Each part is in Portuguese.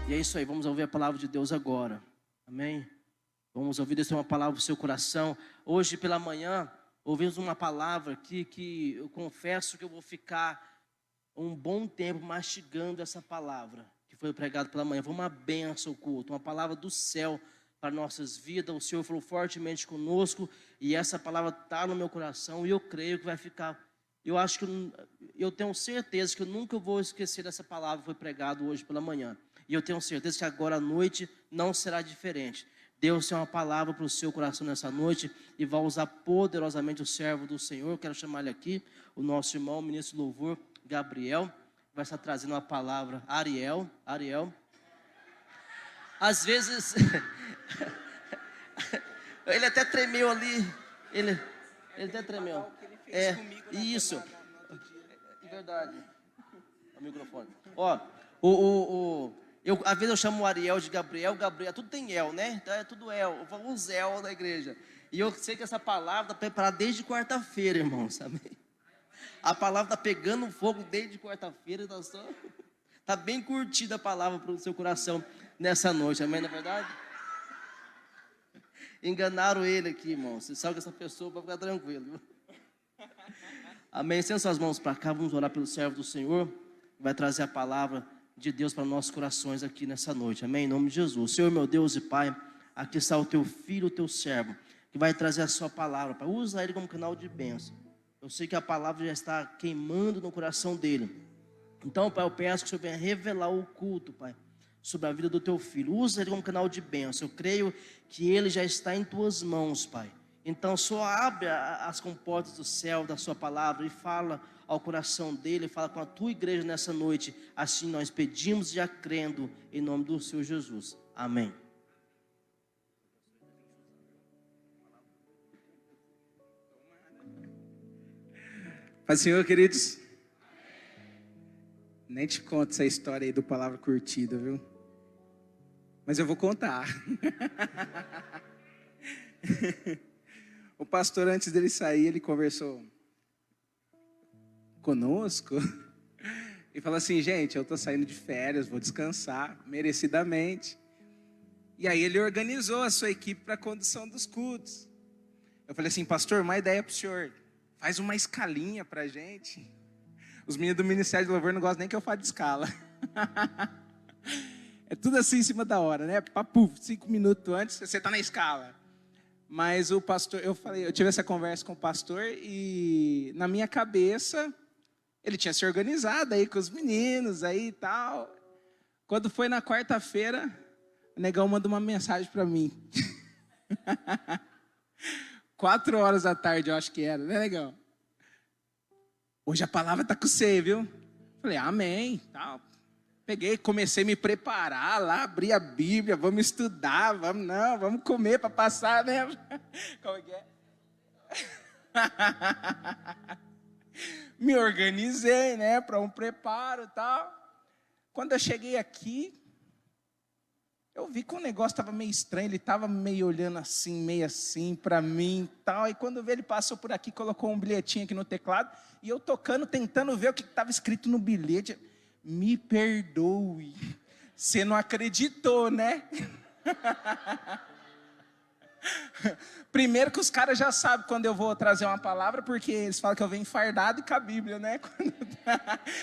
E é isso aí, vamos ouvir a palavra de Deus agora. Amém? Vamos ouvir Deus ter uma palavra no seu coração. Hoje pela manhã, ouvimos uma palavra aqui que eu confesso que eu vou ficar um bom tempo mastigando essa palavra que foi pregada pela manhã. Foi uma bênção o culto, uma palavra do céu para nossas vidas. O Senhor falou fortemente conosco e essa palavra está no meu coração e eu creio que vai ficar. Eu tenho certeza que eu nunca vou esquecer dessa palavra que foi pregada hoje pela manhã. E eu tenho certeza que agora à noite não será diferente. Deus tem uma palavra para o seu coração nessa noite e vai usar poderosamente o servo do Senhor. Eu quero chamar ele aqui, o nosso irmão, o ministro do louvor, Gabriel, vai estar trazendo uma palavra. Ariel. Às vezes, ele até tremeu ali, ele até tremeu. Isso, é verdade. O microfone. Ó, às vezes eu chamo o Ariel de Gabriel, tudo tem El, né? Então é tudo El, eu falo os El da igreja. E eu sei que essa palavra está preparada desde quarta-feira, irmão, sabe? A palavra está pegando fogo desde quarta-feira, está bem curtida a palavra para o seu coração nessa noite, amém, não é verdade? Enganaram ele aqui, irmão. Você sabe que essa pessoa vai ficar tranquilo, viu? Amém. Estenda suas mãos para cá, vamos orar pelo servo do Senhor, vai trazer a palavra de Deus para nossos corações aqui nessa noite, amém? Em nome de Jesus. Senhor, meu Deus e Pai, aqui está o teu filho, o teu servo, que vai trazer a sua palavra, Pai. Usa ele como canal de bênção. Eu sei que a palavra já está queimando no coração dele. Então, Pai, eu peço que o Senhor venha revelar o culto, Pai, sobre a vida do teu filho. Usa ele como canal de bênção. Eu creio que ele já está em tuas mãos, Pai. Então, só abre as comportas do céu, da sua palavra, e fala ao coração dele, fala com a tua igreja nessa noite. Assim nós pedimos já crendo em nome do Senhor Jesus. Amém. Paz do Senhor, queridos. Nem te conto essa história aí do Palavra Curtida, viu? Mas eu vou contar. O pastor, antes dele sair, ele conversou conosco e falou assim: gente, eu estou saindo de férias, vou descansar merecidamente. E aí ele organizou a sua equipe para a condução dos cultos. Eu falei assim: pastor, uma ideia para o senhor, faz uma escalinha para a gente. Os meninos do Ministério de Louvor não gostam nem que eu fale de escala. É tudo assim em cima da hora, né? Papo, 5 minutos antes, você está na escala. Mas o pastor, eu tive essa conversa com o pastor e na minha cabeça ele tinha se organizado aí com os meninos aí e tal. Quando foi na quarta-feira, o negão mandou uma mensagem para mim. 4 horas da tarde, eu acho que era, né, negão? Hoje a palavra está com você, viu? Falei, amém, tal. Peguei, comecei a me preparar lá, abri a Bíblia, vamos estudar, vamos comer para passar, né? Como é que é? Me organizei, né, para um preparo e tal. Quando eu cheguei aqui, eu vi que o negócio estava meio estranho, ele estava meio olhando assim, meio assim para mim e tal. E quando eu vi, ele passou por aqui, colocou um bilhetinho aqui no teclado, e eu tocando, tentando ver o que estava escrito no bilhete. Me perdoe, você não acreditou, né? Primeiro que os caras já sabem quando eu vou trazer uma palavra, porque eles falam que eu venho fardado e com a Bíblia, né?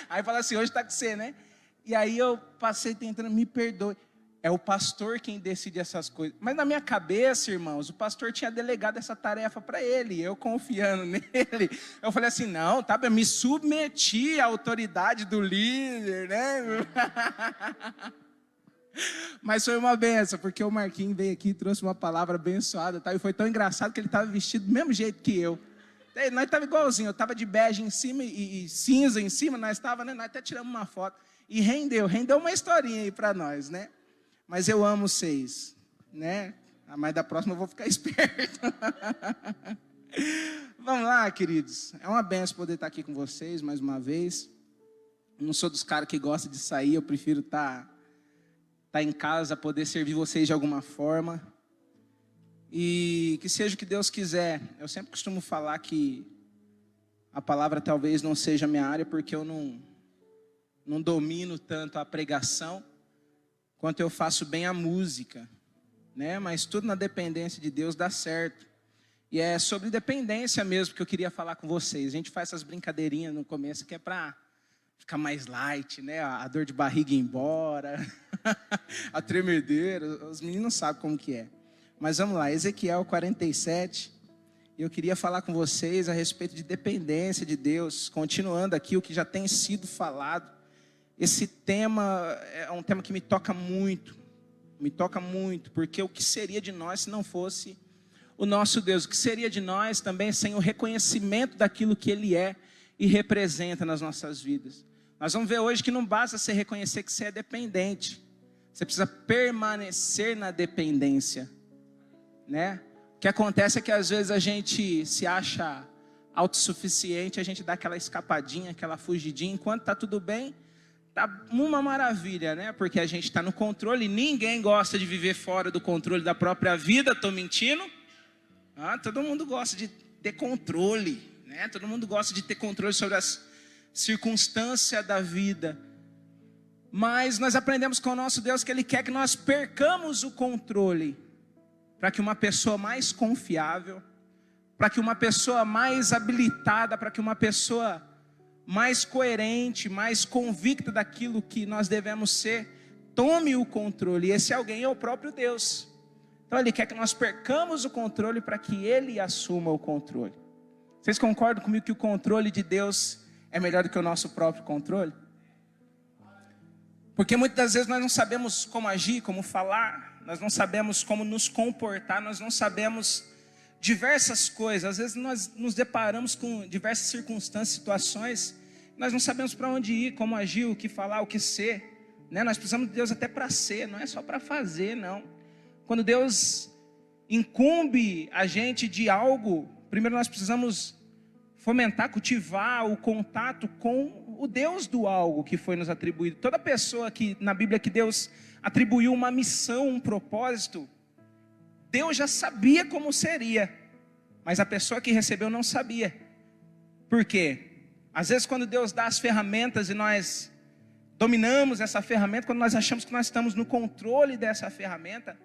Aí fala assim, hoje está com você, né? E aí eu passei tentando, me perdoe. É o pastor quem decide essas coisas. Mas na minha cabeça, irmãos, o pastor tinha delegado essa tarefa para ele. Eu confiando nele. Eu falei assim, não, tá, eu me submeti à autoridade do líder, né? Mas foi uma benção, porque o Marquinhos veio aqui e trouxe uma palavra abençoada, tá? E foi tão engraçado que ele estava vestido do mesmo jeito que eu. Nós estávamos igualzinho, eu estava de bege em cima e cinza em cima, nós estávamos, né? Nós até tiramos uma foto. E rendeu uma historinha aí para nós, né? Mas eu amo vocês, né? Mas da próxima eu vou ficar esperto. Vamos lá, queridos. É uma benção poder estar aqui com vocês mais uma vez. Eu não sou dos caras que gostam de sair, eu prefiro estar em casa, poder servir vocês de alguma forma. E que seja o que Deus quiser. Eu sempre costumo falar que a palavra talvez não seja a minha área, porque eu não domino tanto a pregação. quanto eu faço bem a música, né? Mas tudo na dependência de Deus dá certo. E é sobre dependência mesmo que eu queria falar com vocês. A gente faz essas brincadeirinhas no começo que é para ficar mais light, né? A dor de barriga ir embora, a tremedeira. Os meninos sabem como que é. Mas vamos lá, Ezequiel 47. Eu queria falar com vocês a respeito de dependência de Deus. Continuando aqui o que já tem sido falado. Esse tema é um tema que me toca muito. Me toca muito, porque o que seria de nós se não fosse o nosso Deus? O que seria de nós também sem o reconhecimento daquilo que Ele é e representa nas nossas vidas? Nós vamos ver hoje que não basta você reconhecer que você é dependente. Você precisa permanecer na dependência, né? O que acontece é que às vezes a gente se acha autossuficiente, a gente dá aquela escapadinha, aquela fugidinha, enquanto está tudo bem, tá uma maravilha, né? Porque a gente está no controle. Ninguém gosta de viver fora do controle da própria vida. Estou mentindo? Todo mundo gosta de ter controle, né? Todo mundo gosta de ter controle sobre as circunstâncias da vida. Mas nós aprendemos com o nosso Deus que Ele quer que nós percamos o controle, para que uma pessoa mais confiável, para que uma pessoa mais habilitada, para que uma pessoa mais coerente, mais convicta daquilo que nós devemos ser, tome o controle. E esse alguém é o próprio Deus. Então Ele quer que nós percamos o controle para que Ele assuma o controle. Vocês concordam comigo que o controle de Deus é melhor do que o nosso próprio controle? Porque muitas das vezes nós não sabemos como agir, como falar, nós não sabemos como nos comportar, nós não sabemos diversas coisas. Às vezes nós nos deparamos com diversas circunstâncias, situações, nós não sabemos para onde ir, como agir, o que falar, o que ser, né? Nós precisamos de Deus até para ser, não é só para fazer, não. Quando Deus incumbe a gente de algo, primeiro nós precisamos fomentar, cultivar o contato com o Deus do algo que foi nos atribuído. Toda pessoa que na Bíblia que Deus atribuiu uma missão, um propósito, Deus já sabia como seria, mas a pessoa que recebeu não sabia. Por quê? Às vezes quando Deus dá as ferramentas e nós dominamos essa ferramenta, quando nós achamos que nós estamos no controle dessa ferramenta,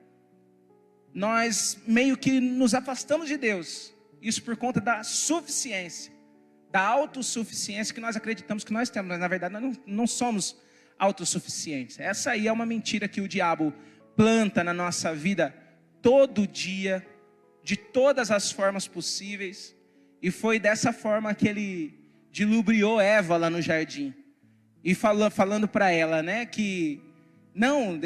nós meio que nos afastamos de Deus. Isso por conta da suficiência, da autossuficiência que nós acreditamos que nós temos, mas na verdade nós não somos autossuficientes. Essa aí é uma mentira que o diabo planta na nossa vida todo dia, de todas as formas possíveis, e foi dessa forma que ele dilubriou Eva lá no jardim, e falando para ela, né, que não,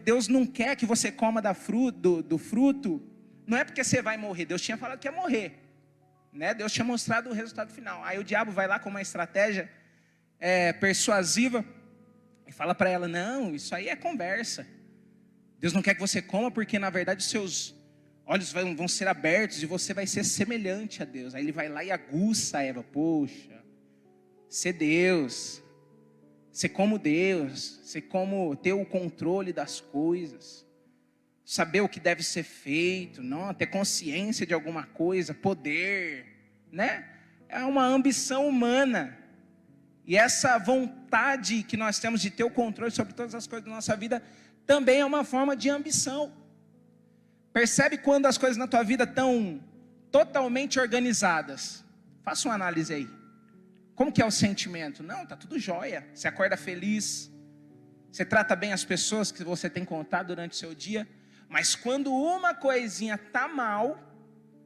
Deus não quer que você coma do fruto, não é porque você vai morrer, Deus tinha falado que ia morrer, né? Deus tinha mostrado o resultado final. Aí o diabo vai lá com uma estratégia persuasiva e fala para ela, não, isso aí é conversa, Deus não quer que você coma porque na verdade os seus olhos vão ser abertos e você vai ser semelhante a Deus. Aí ele vai lá e aguça a Eva, poxa, ser Deus, ser como Deus, ser como ter o controle das coisas, saber o que deve ser feito, não, ter consciência de alguma coisa, poder, né? É uma ambição humana. E essa vontade que nós temos de ter o controle sobre todas as coisas da nossa vida também é uma forma de ambição. Percebe quando as coisas na tua vida estão totalmente organizadas? Faça uma análise aí. Como que é o sentimento? Não, tá tudo jóia. Você acorda feliz. Você trata bem as pessoas que você tem contato durante o seu dia. Mas quando uma coisinha tá mal,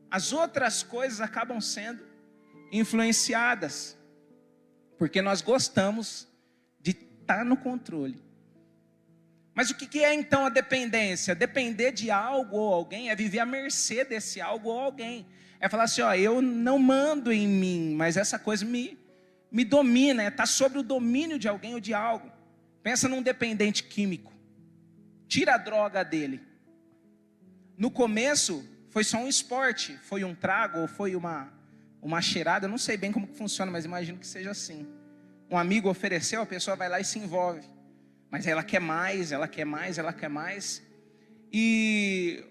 as outras coisas acabam sendo influenciadas. Porque nós gostamos de estar no controle. Mas o que é então a dependência? Depender de algo ou alguém é viver à mercê desse algo ou alguém. É falar assim, ó, eu não mando em mim, mas essa coisa me domina, está sobre o domínio de alguém ou de algo. Pensa num dependente químico. Tira a droga dele. No começo foi só um esporte, foi um trago ou foi uma cheirada, eu não sei bem como que funciona, mas imagino que seja assim. Um amigo ofereceu, a pessoa vai lá e se envolve. Mas ela quer mais, ela quer mais, ela quer mais. E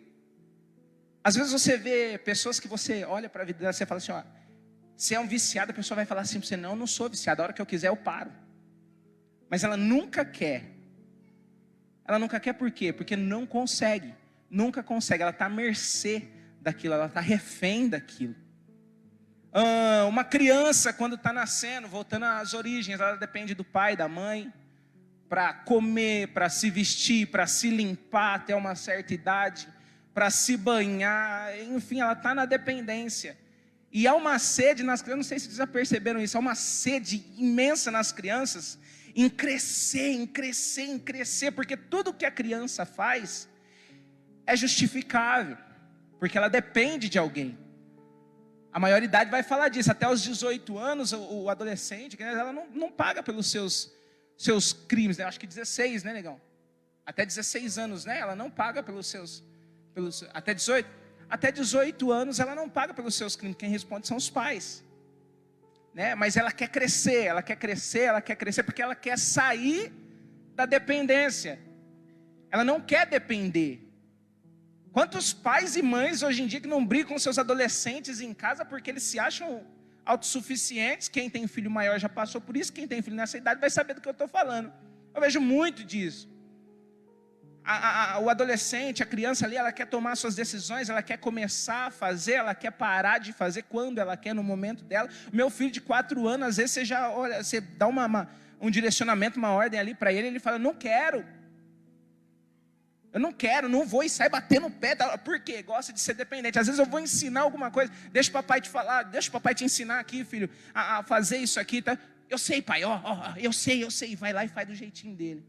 às vezes você vê pessoas que você olha para a vida dela e você fala assim, ó, se é um viciado, a pessoa vai falar assim para você, não, eu não sou viciado, a hora que eu quiser eu paro. Mas ela nunca quer. Ela nunca quer por quê? Porque não consegue. Nunca consegue. Ela está à mercê daquilo. Ela está refém daquilo. Uma criança, quando está nascendo, voltando às origens, ela depende do pai, da mãe, para comer, para se vestir, para se limpar até uma certa idade, para se banhar, enfim, ela está na dependência. E há uma sede nas crianças, não sei se vocês já perceberam isso, há uma sede imensa nas crianças, em crescer, em crescer, em crescer, porque tudo que a criança faz é justificável, porque ela depende de alguém. A maioridade vai falar disso, até os 18 anos, o adolescente, ela não paga pelos seus crimes, né? Acho que 16, né, negão? Até 16 anos, né? Ela não paga até 18? Até 18 anos ela não paga pelos seus crimes, quem responde são os pais. Né? Mas ela quer crescer, ela quer crescer, ela quer crescer, porque ela quer sair da dependência. Ela não quer depender. Quantos pais e mães hoje em dia que não brigam com seus adolescentes em casa porque eles se acham autossuficientes? Quem tem filho maior já passou por isso, quem tem filho nessa idade vai saber do que eu estou falando. Eu vejo muito disso. O adolescente, a criança ali, ela quer tomar suas decisões, ela quer começar a fazer, ela quer parar de fazer quando ela quer, no momento dela. O meu filho de 4 anos, às vezes você já olha, você dá um direcionamento, uma ordem ali para ele fala, não quero. Eu não quero, não vou, e sai batendo o pé. Por quê? Gosta de ser dependente. Às vezes eu vou ensinar alguma coisa, deixa o papai te falar, deixa o papai te ensinar aqui, filho, a fazer isso aqui. Tá? Eu sei, pai, eu sei. Vai lá e faz do jeitinho dele.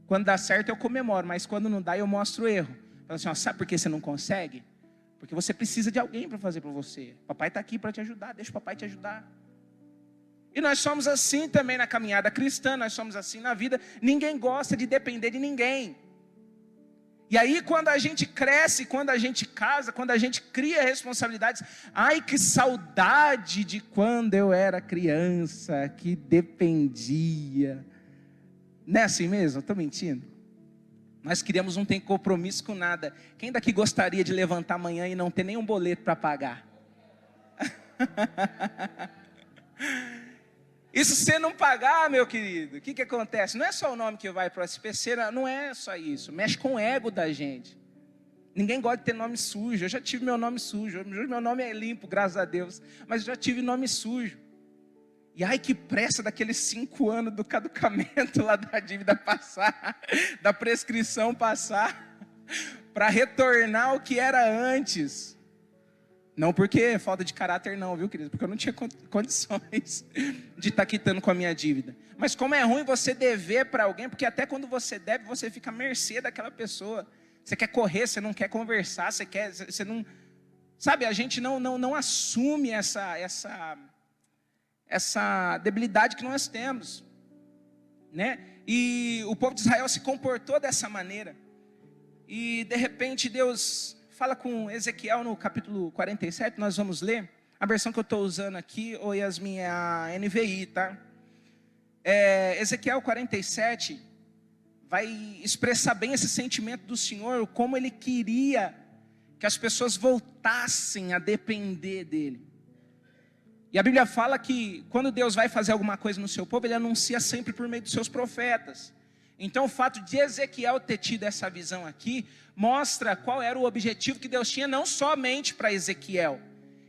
Quando dá certo eu comemoro, mas quando não dá eu mostro o erro. Falo assim, sabe por que você não consegue? Porque você precisa de alguém para fazer para você. Papai está aqui para te ajudar, deixa o papai te ajudar. E nós somos assim também na caminhada cristã, nós somos assim na vida. Ninguém gosta de depender de ninguém. E aí quando a gente cresce, quando a gente casa, quando a gente cria responsabilidades, ai que saudade de quando eu era criança, que dependia. Não é assim mesmo? Estou mentindo? Nós queríamos não ter compromisso com nada. Quem daqui gostaria de levantar amanhã e não ter nenhum boleto para pagar? Isso se você não pagar, meu querido, o que acontece? Não é só o nome que vai para o SPC, não é só isso. Mexe com o ego da gente. Ninguém gosta de ter nome sujo. Eu já tive meu nome sujo. Meu nome é limpo, graças a Deus. Mas eu já tive nome sujo. E ai que pressa daqueles 5 anos do caducamento lá da dívida passar, da prescrição passar, para retornar ao que era antes. Não porque falta de caráter não, viu querido? Porque eu não tinha condições de estar quitando com a minha dívida. Mas como é ruim você dever para alguém, porque até quando você deve, você fica à mercê daquela pessoa. Você quer correr, você não quer conversar, você não... Sabe, a gente não assume essa debilidade que nós temos, né? E o povo de Israel se comportou dessa maneira. E de repente Deus fala com Ezequiel no capítulo 47, nós vamos ler. A versão que eu estou usando aqui, ô Yasmin, é a NVI, tá? Ezequiel 47 vai expressar bem esse sentimento do Senhor, como Ele queria que as pessoas voltassem a depender dEle. E a Bíblia fala que quando Deus vai fazer alguma coisa no seu povo, Ele anuncia sempre por meio dos seus profetas. Então o fato de Ezequiel ter tido essa visão aqui, mostra qual era o objetivo que Deus tinha, não somente para Ezequiel.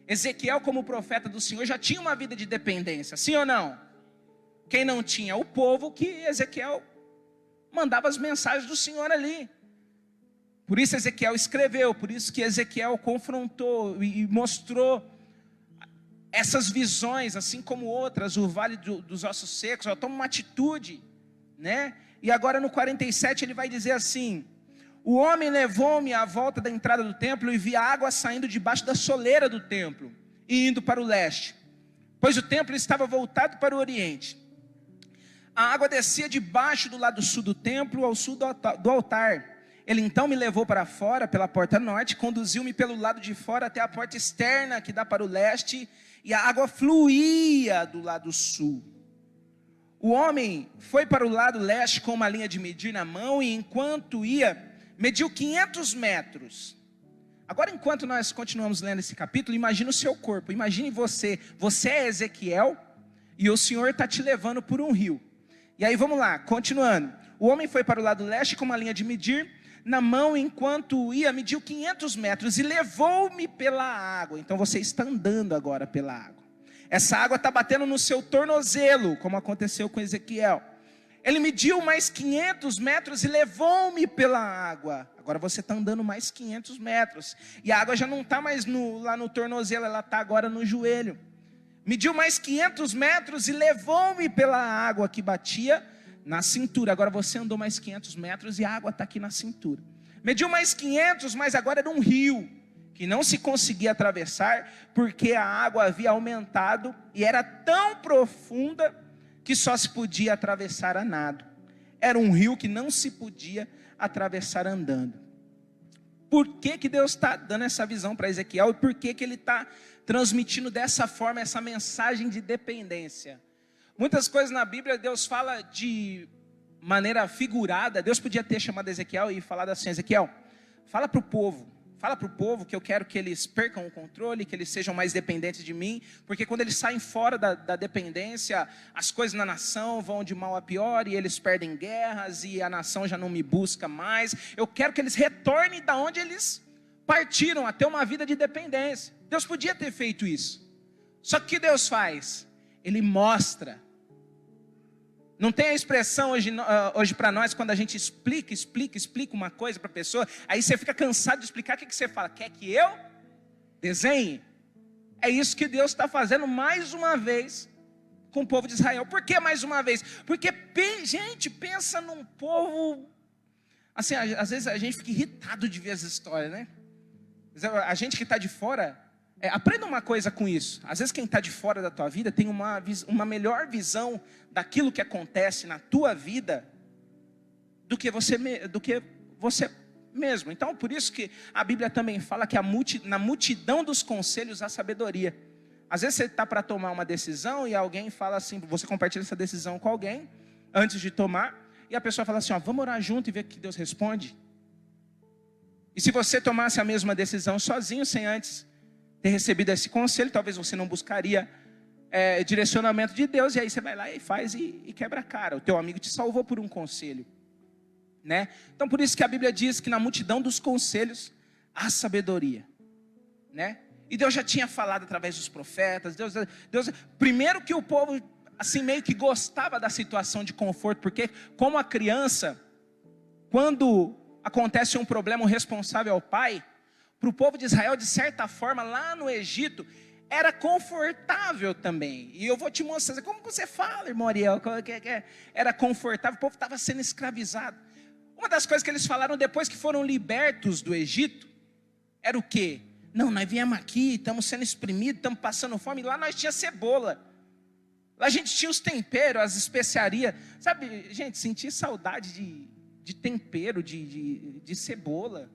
Ezequiel, como profeta do Senhor, já tinha uma vida de dependência, sim ou não? Quem não tinha? O povo que Ezequiel mandava as mensagens do Senhor ali. Por isso Ezequiel escreveu, por isso que Ezequiel confrontou e mostrou essas visões, assim como outras, o vale dos ossos secos, toma uma atitude, né? E agora no 47 ele vai dizer assim: o homem levou-me à volta da entrada do templo e vi a água saindo debaixo da soleira do templo e indo para o leste, pois o templo estava voltado para o oriente. A água descia debaixo do lado sul do templo, ao sul do altar. Ele então me levou para fora pela porta norte, conduziu-me pelo lado de fora até a porta externa que dá para o leste, e a água fluía do lado sul. O homem foi para o lado leste com uma linha de medir na mão, e enquanto ia, mediu 500 metros. Agora, enquanto nós continuamos lendo esse capítulo, imagine o seu corpo, imagine você é Ezequiel, e o Senhor está te levando por um rio. E aí vamos lá, continuando. O homem foi para o lado leste com uma linha de medir na mão, enquanto ia, mediu 500 metros e levou-me pela água. Então você está andando agora pela água. Essa água está batendo no seu tornozelo, como aconteceu com Ezequiel. Ele mediu mais 500 metros e levou-me pela água. Agora você está andando mais 500 metros. E a água já não está mais lá no tornozelo, ela está agora no joelho. Mediu mais 500 metros e levou-me pela água que batia na cintura. Agora você andou mais 500 metros e a água está aqui na cintura. Mediu mais 500, mas agora era um rio que não se conseguia atravessar, porque a água havia aumentado e era tão profunda que só se podia atravessar a nado. Era um rio que não se podia atravessar andando. Por que que Deus está dando essa visão para Ezequiel? E por que que Ele está transmitindo dessa forma essa mensagem de dependência? Muitas coisas na Bíblia Deus fala de maneira figurada. Deus podia ter chamado Ezequiel e falado assim: Ezequiel, fala para o povo que eu quero que eles percam o controle, que eles sejam mais dependentes de mim, porque quando eles saem fora da dependência, as coisas na nação vão de mal a pior, e eles perdem guerras, e a nação já não me busca mais. Eu quero que eles retornem da onde eles partiram, a ter uma vida de dependência. Deus podia ter feito isso. Só que o que Deus faz? Ele mostra. Não tem a expressão hoje para nós, quando a gente explica uma coisa para a pessoa, aí você fica cansado de explicar, o que você fala? Quer que eu desenhe? É isso que Deus está fazendo mais uma vez com o povo de Israel. Por que mais uma vez? Porque, gente, pensa num povo, assim, às vezes a gente fica irritado de ver as histórias, né? A gente que está de fora, aprenda uma coisa com isso. Às vezes quem está de fora da tua vida tem uma melhor visão daquilo que acontece na tua vida do que você mesmo. Então, por isso que a Bíblia também fala que na multidão dos conselhos há sabedoria. Às vezes você está para tomar uma decisão e alguém fala assim, você compartilha essa decisão com alguém antes de tomar, e a pessoa fala assim, vamos orar junto e ver o que Deus responde. E se você tomasse a mesma decisão sozinho, sem antes ter recebido esse conselho, talvez você não buscaria direcionamento de Deus, e aí você vai lá e faz e quebra a cara. O teu amigo te salvou por um conselho, né? Então por isso que a Bíblia diz que na multidão dos conselhos há sabedoria, né? E Deus já tinha falado através dos profetas. Deus, primeiro que o povo assim meio que gostava da situação de conforto, porque como a criança, quando acontece um problema, o responsável é o pai. Para o povo de Israel, de certa forma, lá no Egito, era confortável também. E eu vou te mostrar, como você fala, irmão Ariel, era confortável, o povo estava sendo escravizado. Uma das coisas que eles falaram depois que foram libertos do Egito, era o quê? Não, nós viemos aqui, estamos sendo exprimidos, estamos passando fome, e lá nós tinha cebola. Lá a gente tinha os temperos, as especiarias. Sabe, gente, senti saudade de tempero, de cebola.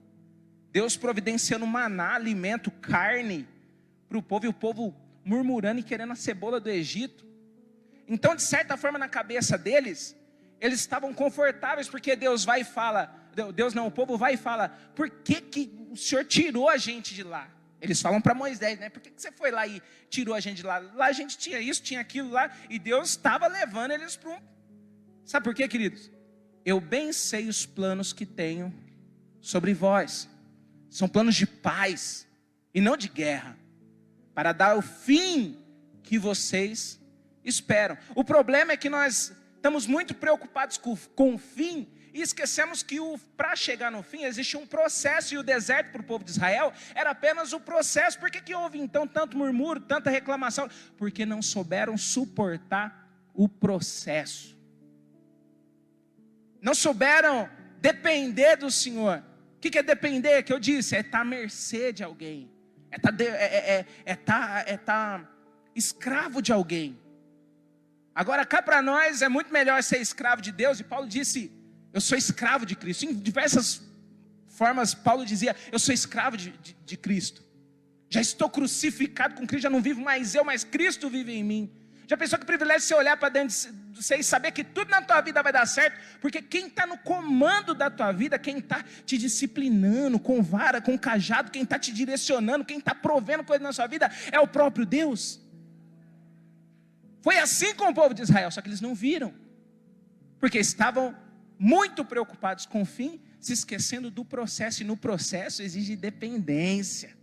Deus providenciando maná, alimento, carne para o povo, e o povo murmurando e querendo a cebola do Egito. Então, de certa forma, na cabeça deles, eles estavam confortáveis, porque Deus vai e fala, o povo vai e fala, por que o Senhor tirou a gente de lá? Eles falam para Moisés, né? Por que você foi lá e tirou a gente de lá? Lá a gente tinha isso, tinha aquilo lá, e Deus estava levando eles para um... Sabe por quê, queridos? Eu bem sei os planos que tenho sobre vós. São planos de paz e não de guerra, para dar o fim que vocês esperam. O problema é que nós estamos muito preocupados com o fim e esquecemos que para chegar no fim existe um processo, e o deserto para o povo de Israel era apenas o processo. Por que houve então tanto murmúrio, tanta reclamação? Porque não souberam suportar o processo. Não souberam depender do Senhor. O que é depender? Que eu disse, é estar à mercê de alguém, é estar escravo de alguém. Agora cá para nós é muito melhor ser escravo de Deus, e Paulo disse, eu sou escravo de Cristo. Em diversas formas Paulo dizia, eu sou escravo de Cristo, já estou crucificado com Cristo, já não vivo mais eu, mas Cristo vive em mim. Já pensou que privilégio você olhar para dentro de você e saber que tudo na tua vida vai dar certo? Porque quem está no comando da tua vida, quem está te disciplinando com vara, com cajado, quem está te direcionando, quem está provendo coisas na sua vida, é o próprio Deus. Foi assim com o povo de Israel, só que eles não viram, porque estavam muito preocupados com o fim, se esquecendo do processo. E no processo exige dependência.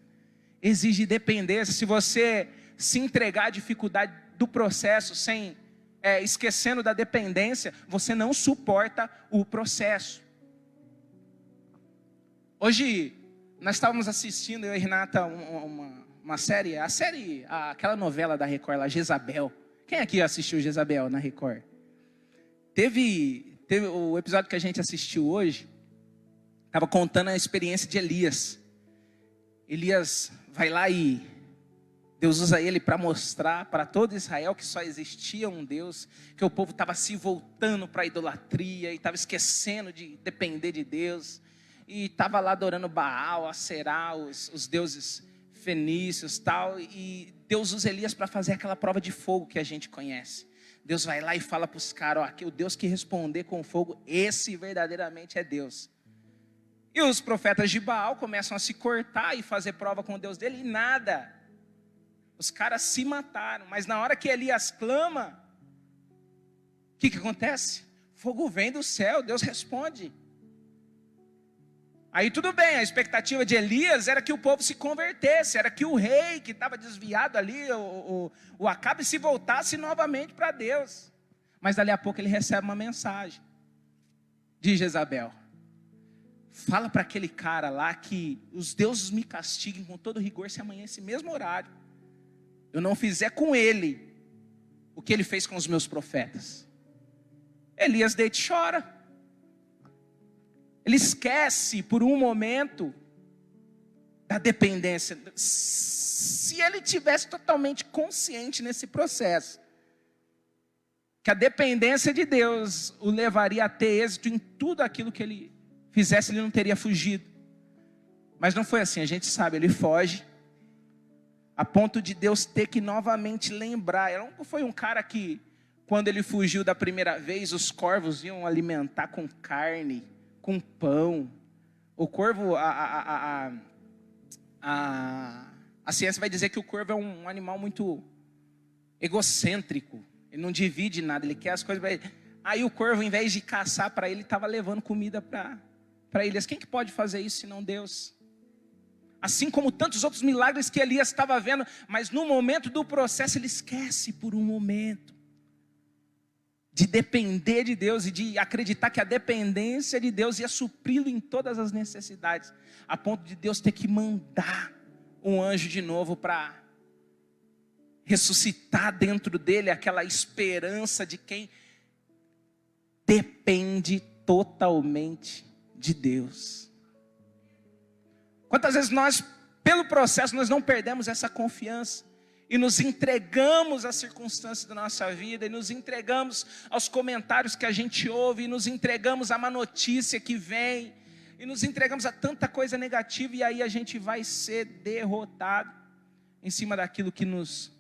Exige dependência. Se você se entregar à dificuldade do processo, esquecendo da dependência, você não suporta o processo. Hoje, nós estávamos assistindo, eu e Renata, uma série, aquela novela da Record lá, Jezabel. Quem aqui assistiu Jezabel na Record? Teve o episódio que a gente assistiu hoje, estava contando a experiência de Elias. Elias vai lá e Deus usa ele para mostrar para todo Israel que só existia um Deus, que o povo estava se voltando para a idolatria e estava esquecendo de depender de Deus, e estava lá adorando Baal, Aserá, os deuses fenícios e tal, e Deus usa Elias para fazer aquela prova de fogo que a gente conhece. Deus vai lá e fala para os caras, que o Deus que responder com fogo, esse verdadeiramente é Deus. E os profetas de Baal começam a se cortar e fazer prova com o Deus dele, e nada. Os caras se mataram, mas na hora que Elias clama, o que acontece? Fogo vem do céu, Deus responde. Aí tudo bem, a expectativa de Elias era que o povo se convertesse, era que o rei que estava desviado ali, o Acabe, se voltasse novamente para Deus. Mas dali a pouco ele recebe uma mensagem de Jezabel. Fala para aquele cara lá que os deuses me castiguem com todo rigor se amanhã esse mesmo horário eu não fizer com ele o que ele fez com os meus profetas. Elias deita e chora. Ele esquece por um momento da dependência. Se ele tivesse totalmente consciente nesse processo, que a dependência de Deus o levaria a ter êxito em tudo aquilo que ele fizesse, ele não teria fugido. Mas não foi assim, a gente sabe, ele foge, a ponto de Deus ter que novamente lembrar. Ele não foi um cara que, quando ele fugiu da primeira vez, os corvos iam alimentar com carne, com pão. O corvo, a ciência vai dizer que o corvo é um animal muito egocêntrico. Ele não divide nada, ele quer as coisas para ele. Aí o corvo, em vez de caçar para ele, estava levando comida para Elias. Quem que pode fazer isso senão Deus? Assim como tantos outros milagres que Elias estava vendo, mas no momento do processo ele esquece por um momento de depender de Deus e de acreditar que a dependência de Deus ia supri-lo em todas as necessidades, a ponto de Deus ter que mandar um anjo de novo para ressuscitar dentro dele aquela esperança de quem depende totalmente de Deus. Quantas vezes nós, pelo processo, nós não perdemos essa confiança e nos entregamos às circunstâncias da nossa vida, e nos entregamos aos comentários que a gente ouve, e nos entregamos à má notícia que vem, e nos entregamos a tanta coisa negativa, e aí a gente vai ser derrotado em cima daquilo que nos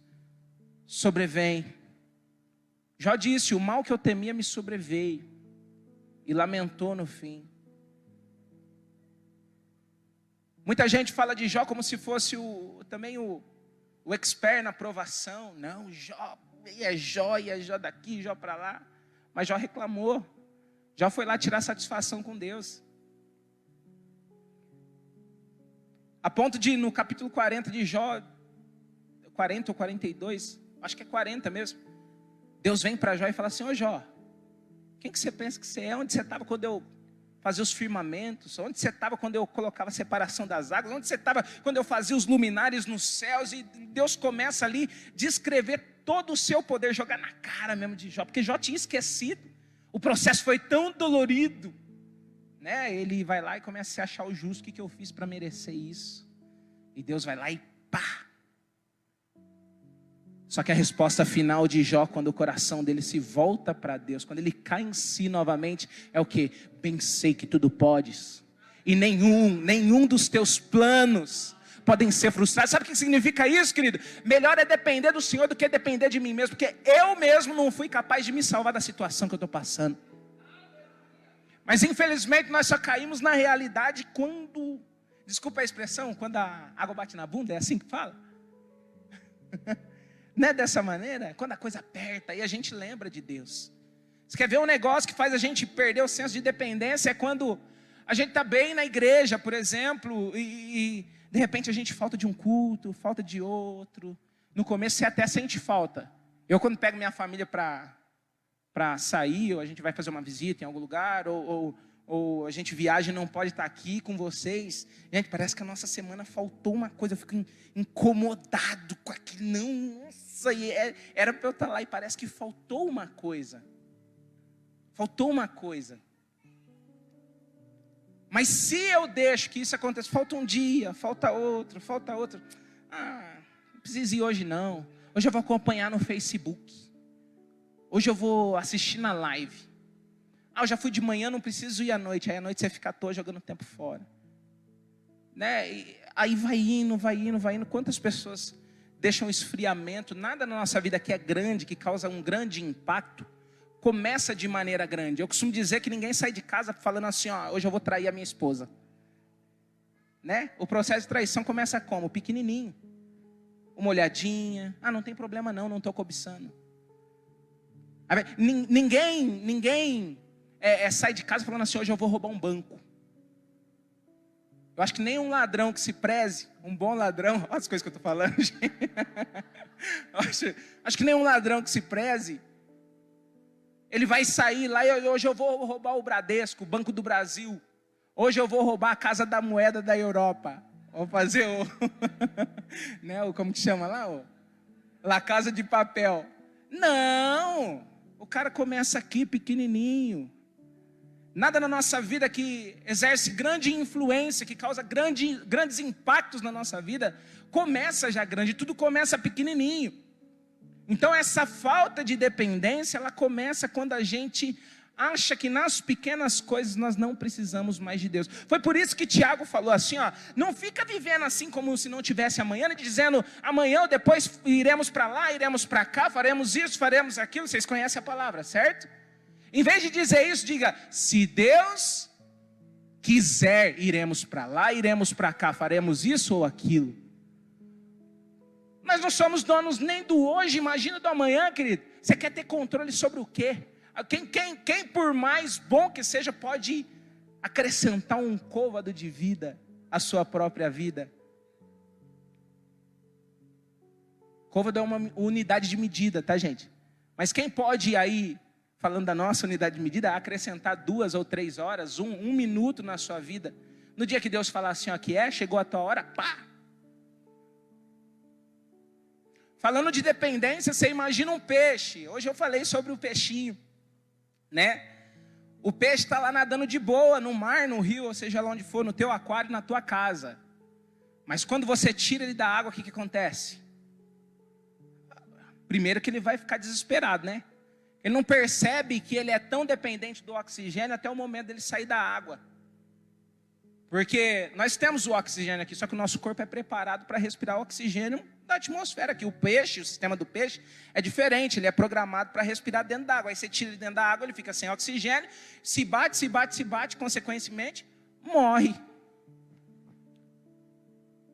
sobrevém. Jó disse: o mal que eu temia me sobreveio, e lamentou no fim. Muita gente fala de Jó como se fosse também o expert na provação. Não, Jó, e é Jó daqui, Jó para lá. Mas Jó reclamou. Jó foi lá tirar satisfação com Deus. A ponto de, no capítulo 40 de Jó, 40 ou 42, acho que é 40 mesmo, Deus vem para Jó e fala assim: ô Jó, quem que você pensa que você é? Onde você estava quando eu fazia os firmamentos? Onde você estava quando eu colocava a separação das águas? Onde você estava quando eu fazia os luminares nos céus? E Deus começa ali a descrever todo o seu poder, jogar na cara mesmo de Jó, porque Jó tinha esquecido. O processo foi tão dolorido, né? Ele vai lá e começa a se achar o justo. O que eu fiz para merecer isso? E Deus vai lá e pá! Só que a resposta final de Jó, quando o coração dele se volta para Deus, quando ele cai em si novamente, é o que? Bem sei que tudo podes, e nenhum dos teus planos podem ser frustrados. Sabe o que significa isso, querido? Melhor é depender do Senhor do que depender de mim mesmo, porque eu mesmo não fui capaz de me salvar da situação que eu estou passando. Mas infelizmente nós só caímos na realidade quando, desculpa a expressão, quando a água bate na bunda, é assim que fala? Não é dessa maneira? Quando a coisa aperta, aí a gente lembra de Deus. Você quer ver um negócio que faz a gente perder o senso de dependência? É quando a gente está bem na igreja, por exemplo, e de repente a gente falta de um culto, falta de outro. No começo você até sente falta. Eu quando pego minha família para sair, ou a gente vai fazer uma visita em algum lugar, ou a gente viaja e não pode estar aqui com vocês. Gente, parece que a nossa semana faltou uma coisa. Eu fico incomodado com aquilo. Não, nossa, era para eu estar lá e parece que faltou uma coisa. Faltou uma coisa. Mas se eu deixo que isso aconteça, falta um dia, falta outro. Não precisa ir hoje não. Hoje eu vou acompanhar no Facebook. Hoje eu vou assistir na live. Eu já fui de manhã, não preciso ir à noite. Aí à noite você fica à toa jogando tempo fora. Né? E aí vai indo. Quantas pessoas deixam o esfriamento? Nada na nossa vida que é grande, que causa um grande impacto, começa de maneira grande. Eu costumo dizer que ninguém sai de casa falando assim, hoje eu vou trair a minha esposa. Né? O processo de traição começa como? Pequenininho. Uma olhadinha. Não tem problema não estou cobiçando. Ninguém sai de casa falando assim, hoje eu vou roubar um banco. Eu acho que nem um ladrão que se preze, um bom ladrão, olha as coisas que eu estou falando, gente. Acho que nem um ladrão que se preze, ele vai sair lá e hoje eu vou roubar o Bradesco, o Banco do Brasil. Hoje eu vou roubar a Casa da Moeda da Europa. Vou fazer né, como que chama lá? La Casa de Papel. Não! O cara começa aqui pequenininho. Nada na nossa vida que exerce grande influência, que causa grandes impactos na nossa vida, começa já grande, tudo começa pequenininho. Então essa falta de dependência, ela começa quando a gente acha que nas pequenas coisas nós não precisamos mais de Deus. Foi por isso que Tiago falou assim, não fica vivendo assim como se não tivesse amanhã, dizendo amanhã ou depois iremos para lá, iremos para cá, faremos isso, faremos aquilo. Vocês conhecem a palavra, certo? Em vez de dizer isso, diga, se Deus quiser, iremos para lá, iremos para cá, faremos isso ou aquilo. Nós não somos donos nem do hoje, imagina do amanhã, querido. Você quer ter controle sobre o quê? Quem por mais bom que seja, pode acrescentar um côvado de vida à sua própria vida? Côvado é uma unidade de medida, tá, gente? Mas quem pode aí, falando da nossa unidade de medida, acrescentar 2 ou 3 horas, um minuto na sua vida? No dia que Deus falar assim, chegou a tua hora, pá! Falando de dependência, você imagina um peixe. Hoje eu falei sobre o peixinho, né? O peixe está lá nadando de boa no mar, no rio, ou seja lá onde for, no teu aquário, na tua casa. Mas quando você tira ele da água, o que acontece? Primeiro que ele vai ficar desesperado, né? Ele não percebe que ele é tão dependente do oxigênio até o momento dele sair da água. Porque nós temos o oxigênio aqui, só que o nosso corpo é preparado para respirar o oxigênio da atmosfera aqui. O peixe, o sistema do peixe é diferente, ele é programado para respirar dentro da água. Aí você tira ele dentro da água, ele fica sem oxigênio, se bate, consequentemente, morre.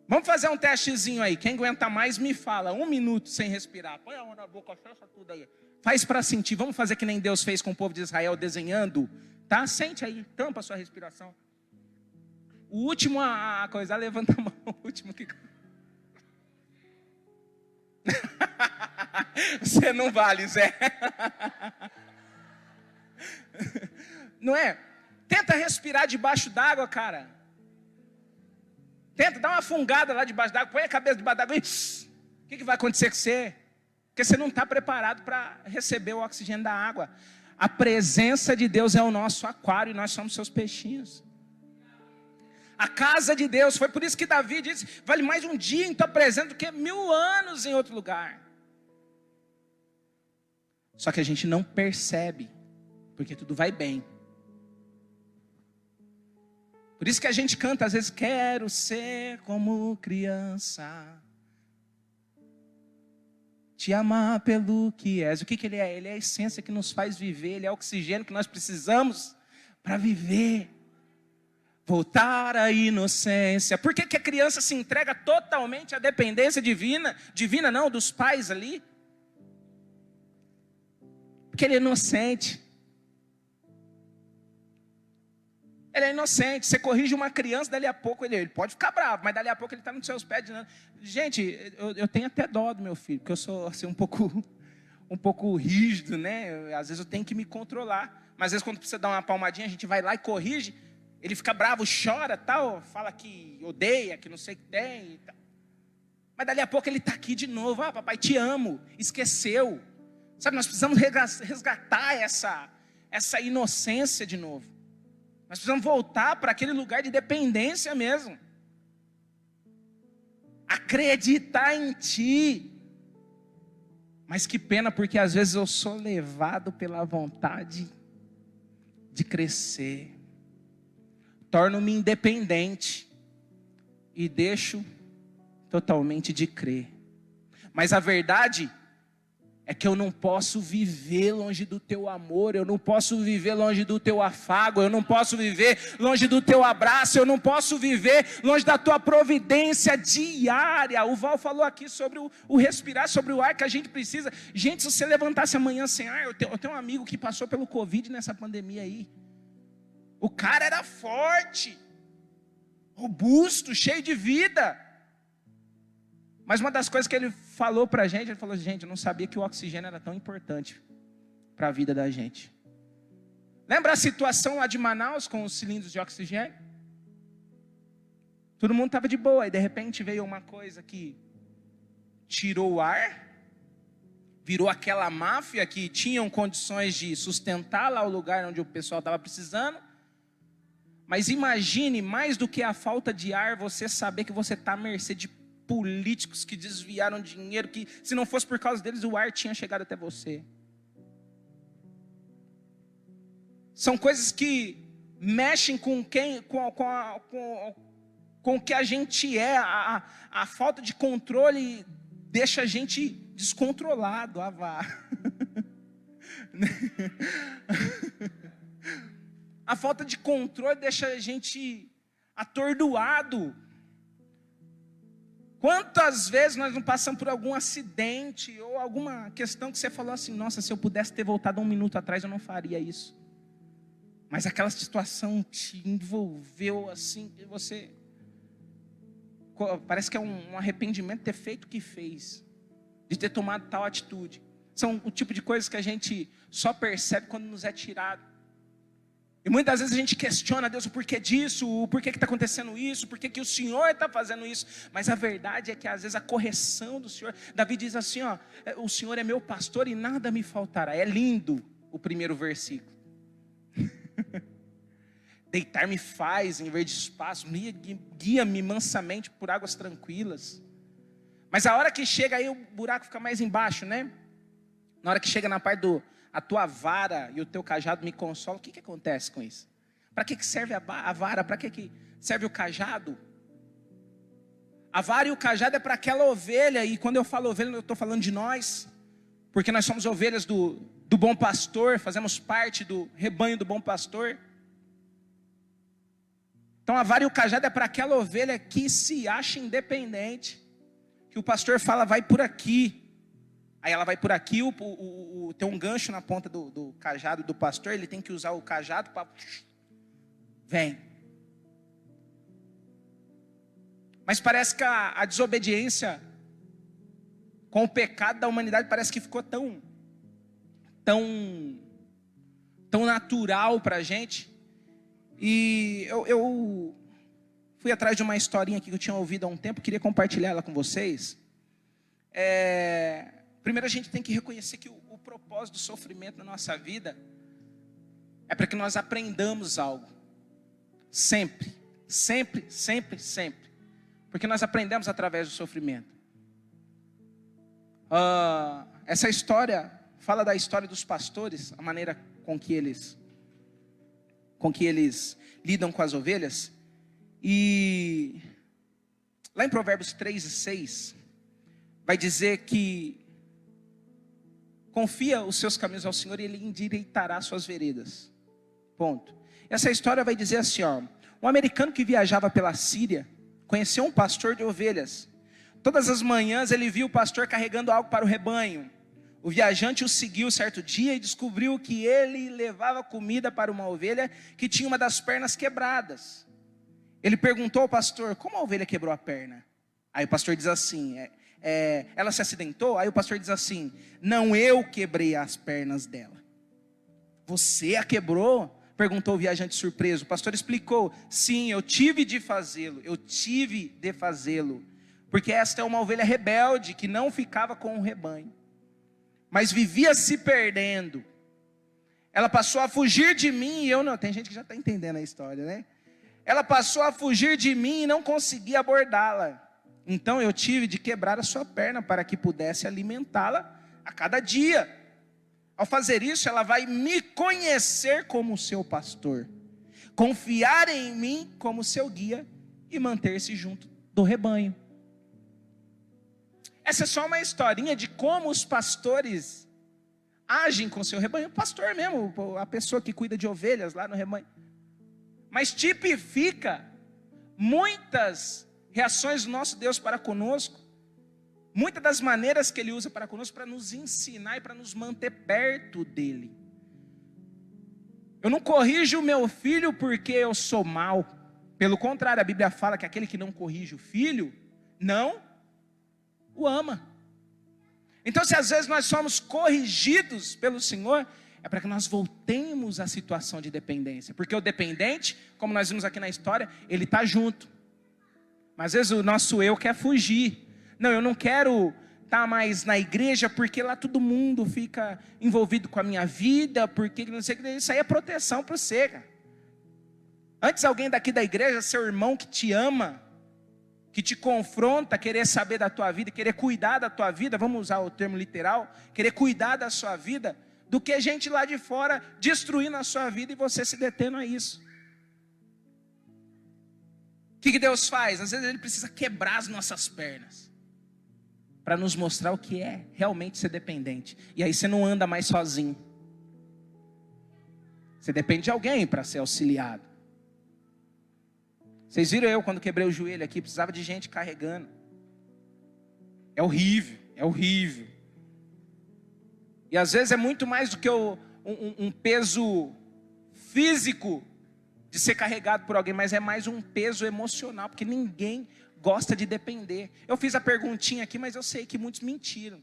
Vamos fazer um testezinho aí. Quem aguenta mais me fala, 1 minuto sem respirar. Põe a mão na boca, fecha tudo aí. Faz para sentir. Vamos fazer que nem Deus fez com o povo de Israel, desenhando. Tá? Sente aí, tampa a sua respiração. O último a coisa, levanta a mão. O último que... Você não vale, Zé. Não é? Tenta respirar debaixo d'água, cara. Tenta dar uma fungada lá debaixo d'água. Põe a cabeça debaixo d'água e... O que vai acontecer com você? Porque você não está preparado para receber o oxigênio da água. A presença de Deus é o nosso aquário e nós somos seus peixinhos. A casa de Deus, foi por isso que Davi disse, vale mais um dia em tua presença do que 1000 anos em outro lugar. Só que a gente não percebe, porque tudo vai bem. Por isso que a gente canta, às vezes, quero ser como criança, te amar pelo que és. O que ele é? Ele é a essência que nos faz viver, ele é o oxigênio que nós precisamos para viver. Voltar à inocência. Por que a criança se entrega totalmente à dependência divina? Divina não, dos pais ali. Porque ele é inocente. Ele é inocente. Você corrige uma criança, dali a pouco ele pode ficar bravo, mas dali a pouco ele está nos seus pés. Gente, eu tenho até dó do meu filho, porque eu sou assim, um pouco rígido, né? Às vezes eu tenho que me controlar. Mas às vezes quando precisa dar uma palmadinha, a gente vai lá e corrige. Ele fica bravo, chora, tal, fala que odeia, que não sei o que tem e tal. Mas dali a pouco ele está aqui de novo. Ah, papai, te amo. Esqueceu. Sabe, nós precisamos resgatar essa inocência de novo. Nós precisamos voltar para aquele lugar de dependência mesmo. Acreditar em Ti. Mas que pena, porque às vezes eu sou levado pela vontade de crescer. Torno-me independente. E deixo totalmente de crer. Mas a verdade é que eu não posso viver longe do Teu amor, eu não posso viver longe do Teu afago, eu não posso viver longe do Teu abraço, eu não posso viver longe da Tua providência diária. O Val falou aqui sobre o respirar, sobre o ar que a gente precisa. Gente, se você levantasse amanhã sem ar, eu tenho um amigo que passou pelo Covid nessa pandemia aí. O cara era forte, robusto, cheio de vida. Mas uma das coisas que ele falou pra gente, ele falou: gente, eu não sabia que o oxigênio era tão importante para a vida da gente. Lembra a situação lá de Manaus com os cilindros de oxigênio? Todo mundo estava de boa, e de repente veio uma coisa que tirou o ar, virou aquela máfia que tinham condições de sustentar lá o lugar onde o pessoal estava precisando. Mas imagine, mais do que a falta de ar, você saber que você está à mercê de políticos que desviaram dinheiro, que se não fosse por causa deles, o ar tinha chegado até você. São coisas que mexem com o que a gente é. A falta de controle deixa a gente descontrolado. A falta de controle deixa a gente atordoado. Quantas vezes nós não passamos por algum acidente ou alguma questão que você falou assim: nossa, se eu pudesse ter voltado 1 minuto atrás, eu não faria isso. Mas aquela situação te envolveu assim, que você... Parece que é um arrependimento de ter feito o que fez, de ter tomado tal atitude. São o tipo de coisas que a gente só percebe quando nos é tirado. E muitas vezes a gente questiona Deus o porquê disso, o porquê que está acontecendo isso, por que o Senhor está fazendo isso. Mas a verdade é que às vezes a correção do Senhor, Davi diz assim, ó: o Senhor é meu pastor e nada me faltará. É lindo o primeiro versículo. Deitar-me faz em verde espaço, guia-me mansamente por águas tranquilas. Mas a hora que chega aí o buraco fica mais embaixo, né? Na hora que chega na parte do... a tua vara e o teu cajado me consolam. O que acontece com isso? Para que serve a vara? Para que serve o cajado? A vara e o cajado é para aquela ovelha. E quando eu falo ovelha, eu estou falando de nós. Porque nós somos ovelhas do bom pastor. Fazemos parte do rebanho do bom pastor. Então a vara e o cajado é para aquela ovelha que se acha independente. Que o pastor fala: vai por aqui. Aí ela vai por aqui, tem um gancho na ponta do cajado do pastor, ele tem que usar o cajado para... Vem. Mas parece que a desobediência com o pecado da humanidade parece que ficou tão natural para a gente. E eu fui atrás de uma historinha aqui que eu tinha ouvido há um tempo, queria compartilhar ela com vocês. Primeiro a gente tem que reconhecer que o propósito do sofrimento na nossa vida é para que nós aprendamos algo. Sempre, sempre, sempre, sempre. Porque nós aprendemos através do sofrimento. Essa história fala da história dos pastores, a maneira com que eles lidam com as ovelhas. E lá em Provérbios 3:6, vai dizer que confia os seus caminhos ao Senhor e Ele endireitará suas veredas. Ponto. Essa história vai dizer assim, ó: um americano que viajava pela Síria conheceu um pastor de ovelhas. Todas as manhãs ele via o pastor carregando algo para o rebanho. O viajante o seguiu certo dia e descobriu que ele levava comida para uma ovelha que tinha uma das pernas quebradas. Ele perguntou ao pastor: como a ovelha quebrou a perna? Aí o pastor diz assim: ela se acidentou? Aí o pastor diz assim: não, eu quebrei as pernas dela. Você a quebrou? Perguntou o viajante surpreso. O pastor explicou: sim, eu tive de fazê-lo, porque esta é uma ovelha rebelde que não ficava com o rebanho, mas vivia se perdendo. Ela passou a fugir de mim e eu não. Tem gente que já está entendendo a história, né? Ela passou a fugir de mim e não consegui abordá-la. Então eu tive de quebrar a sua perna para que pudesse alimentá-la a cada dia. Ao fazer isso, ela vai me conhecer como seu pastor, confiar em mim como seu guia e manter-se junto do rebanho. Essa é só uma historinha de como os pastores agem com seu rebanho. O pastor mesmo, a pessoa que cuida de ovelhas lá no rebanho. Mas tipifica muitas reações do nosso Deus para conosco, muitas das maneiras que Ele usa para conosco, para nos ensinar e para nos manter perto dEle. Eu não corrijo o meu filho porque eu sou mau. Pelo contrário, a Bíblia fala que aquele que não corrige o filho, não o ama. Então, se às vezes nós somos corrigidos pelo Senhor, é para que nós voltemos à situação de dependência. Porque o dependente, como nós vimos aqui na história, ele está junto. Mas às vezes o nosso eu quer fugir. Não, eu não quero estar mais na igreja porque lá todo mundo fica envolvido com a minha vida, porque não sei o que. Isso aí é proteção para você, cara. Antes alguém daqui da igreja, seu irmão que te ama, que te confronta, querer saber da tua vida, querer cuidar da tua vida, vamos usar o termo literal, querer cuidar da sua vida, do que gente lá de fora destruindo a sua vida e você se detendo a isso. O que Deus faz? Às vezes Ele precisa quebrar as nossas pernas para nos mostrar o que é realmente ser dependente. E aí você não anda mais sozinho. Você depende de alguém para ser auxiliado. Vocês viram eu quando quebrei o joelho aqui, precisava de gente carregando. É horrível, é horrível. E às vezes é muito mais do que um peso físico de ser carregado por alguém, mas é mais um peso emocional, porque ninguém gosta de depender. Eu fiz a perguntinha aqui, mas eu sei que muitos mentiram.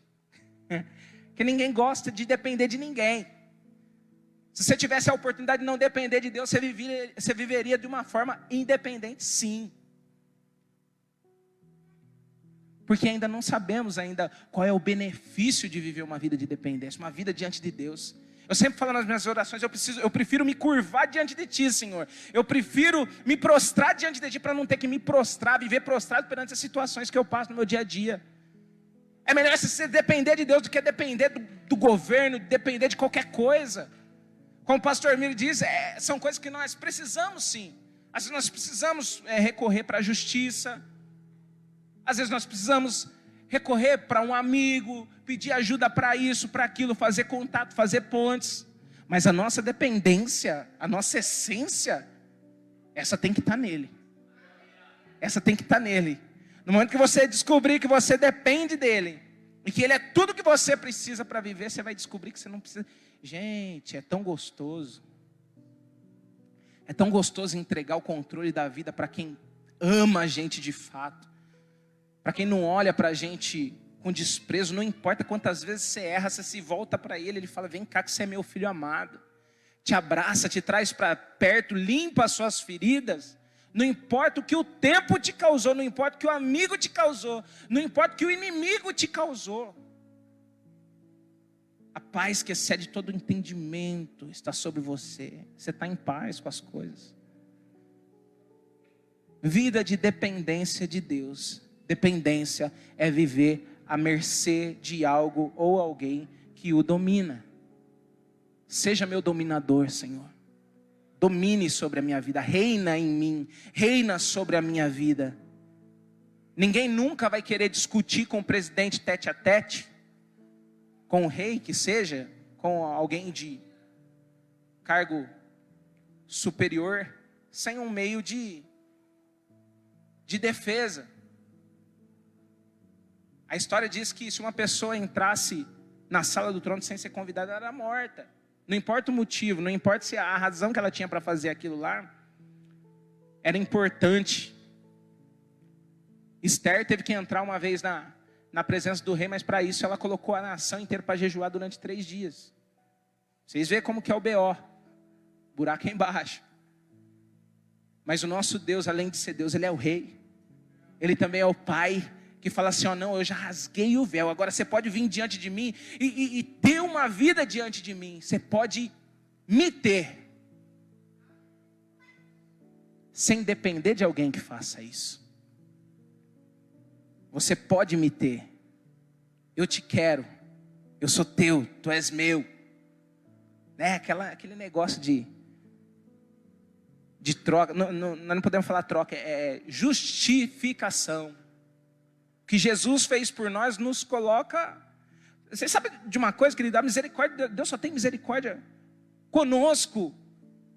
Que ninguém gosta de depender de ninguém. Se você tivesse a oportunidade de não depender de Deus, você viveria de uma forma independente, sim. Porque ainda não sabemos qual é o benefício de viver uma vida de dependência, uma vida diante de Deus. Eu sempre falo nas minhas orações, eu prefiro me curvar diante de Ti, Senhor. Eu prefiro me prostrar diante de Ti para não ter que me prostrar, viver prostrado perante as situações que eu passo no meu dia a dia. É melhor você depender de Deus do que depender do governo, depender de qualquer coisa. Como o pastor Emílio diz, são coisas que nós precisamos sim. Às vezes nós precisamos recorrer para a justiça. Às vezes nós precisamos recorrer para um amigo, pedir ajuda para isso, para aquilo, fazer contato, fazer pontes. Mas a nossa dependência, a nossa essência, essa tem que estar nele. Essa tem que estar nele. No momento que você descobrir que você depende dele, e que ele é tudo que você precisa para viver, você vai descobrir que você não precisa. Gente, é tão gostoso. É tão gostoso entregar o controle da vida para quem ama a gente de fato. Para quem não olha para a gente com desprezo, não importa quantas vezes você erra, você se volta para ele, ele fala: vem cá que você é meu filho amado. Te abraça, te traz para perto, limpa as suas feridas. Não importa o que o tempo te causou, não importa o que o amigo te causou, não importa o que o inimigo te causou. A paz que excede todo entendimento está sobre você. Você está em paz com as coisas. Vida de dependência de Deus. Dependência é viver à mercê de algo ou alguém que o domina. Seja meu dominador, Senhor. Domine sobre a minha vida, reina em mim, reina sobre a minha vida. Ninguém nunca vai querer discutir com o presidente tete a tete, com o rei que seja, com alguém de cargo superior, sem um meio de defesa. A história diz que se uma pessoa entrasse na sala do trono sem ser convidada, ela era morta. Não importa o motivo, não importa se a razão que ela tinha para fazer aquilo lá era importante. Esther teve que entrar uma vez na presença do rei, mas para isso ela colocou a nação inteira para jejuar durante 3 dias. Vocês veem como que é o BO, buraco é embaixo. Mas o nosso Deus, além de ser Deus, Ele é o rei. Ele também é o Pai, que fala assim, ó, não, eu já rasguei o véu, agora você pode vir diante de mim e ter uma vida diante de mim. Você pode me ter, sem depender de alguém que faça isso. Você pode me ter. Eu te quero. Eu sou teu, tu és meu. Aquele negócio de troca. Nós não podemos falar troca, é justificação. O que Jesus fez por nós nos coloca. Você sabe de uma coisa, querido? A misericórdia, Deus só tem misericórdia conosco.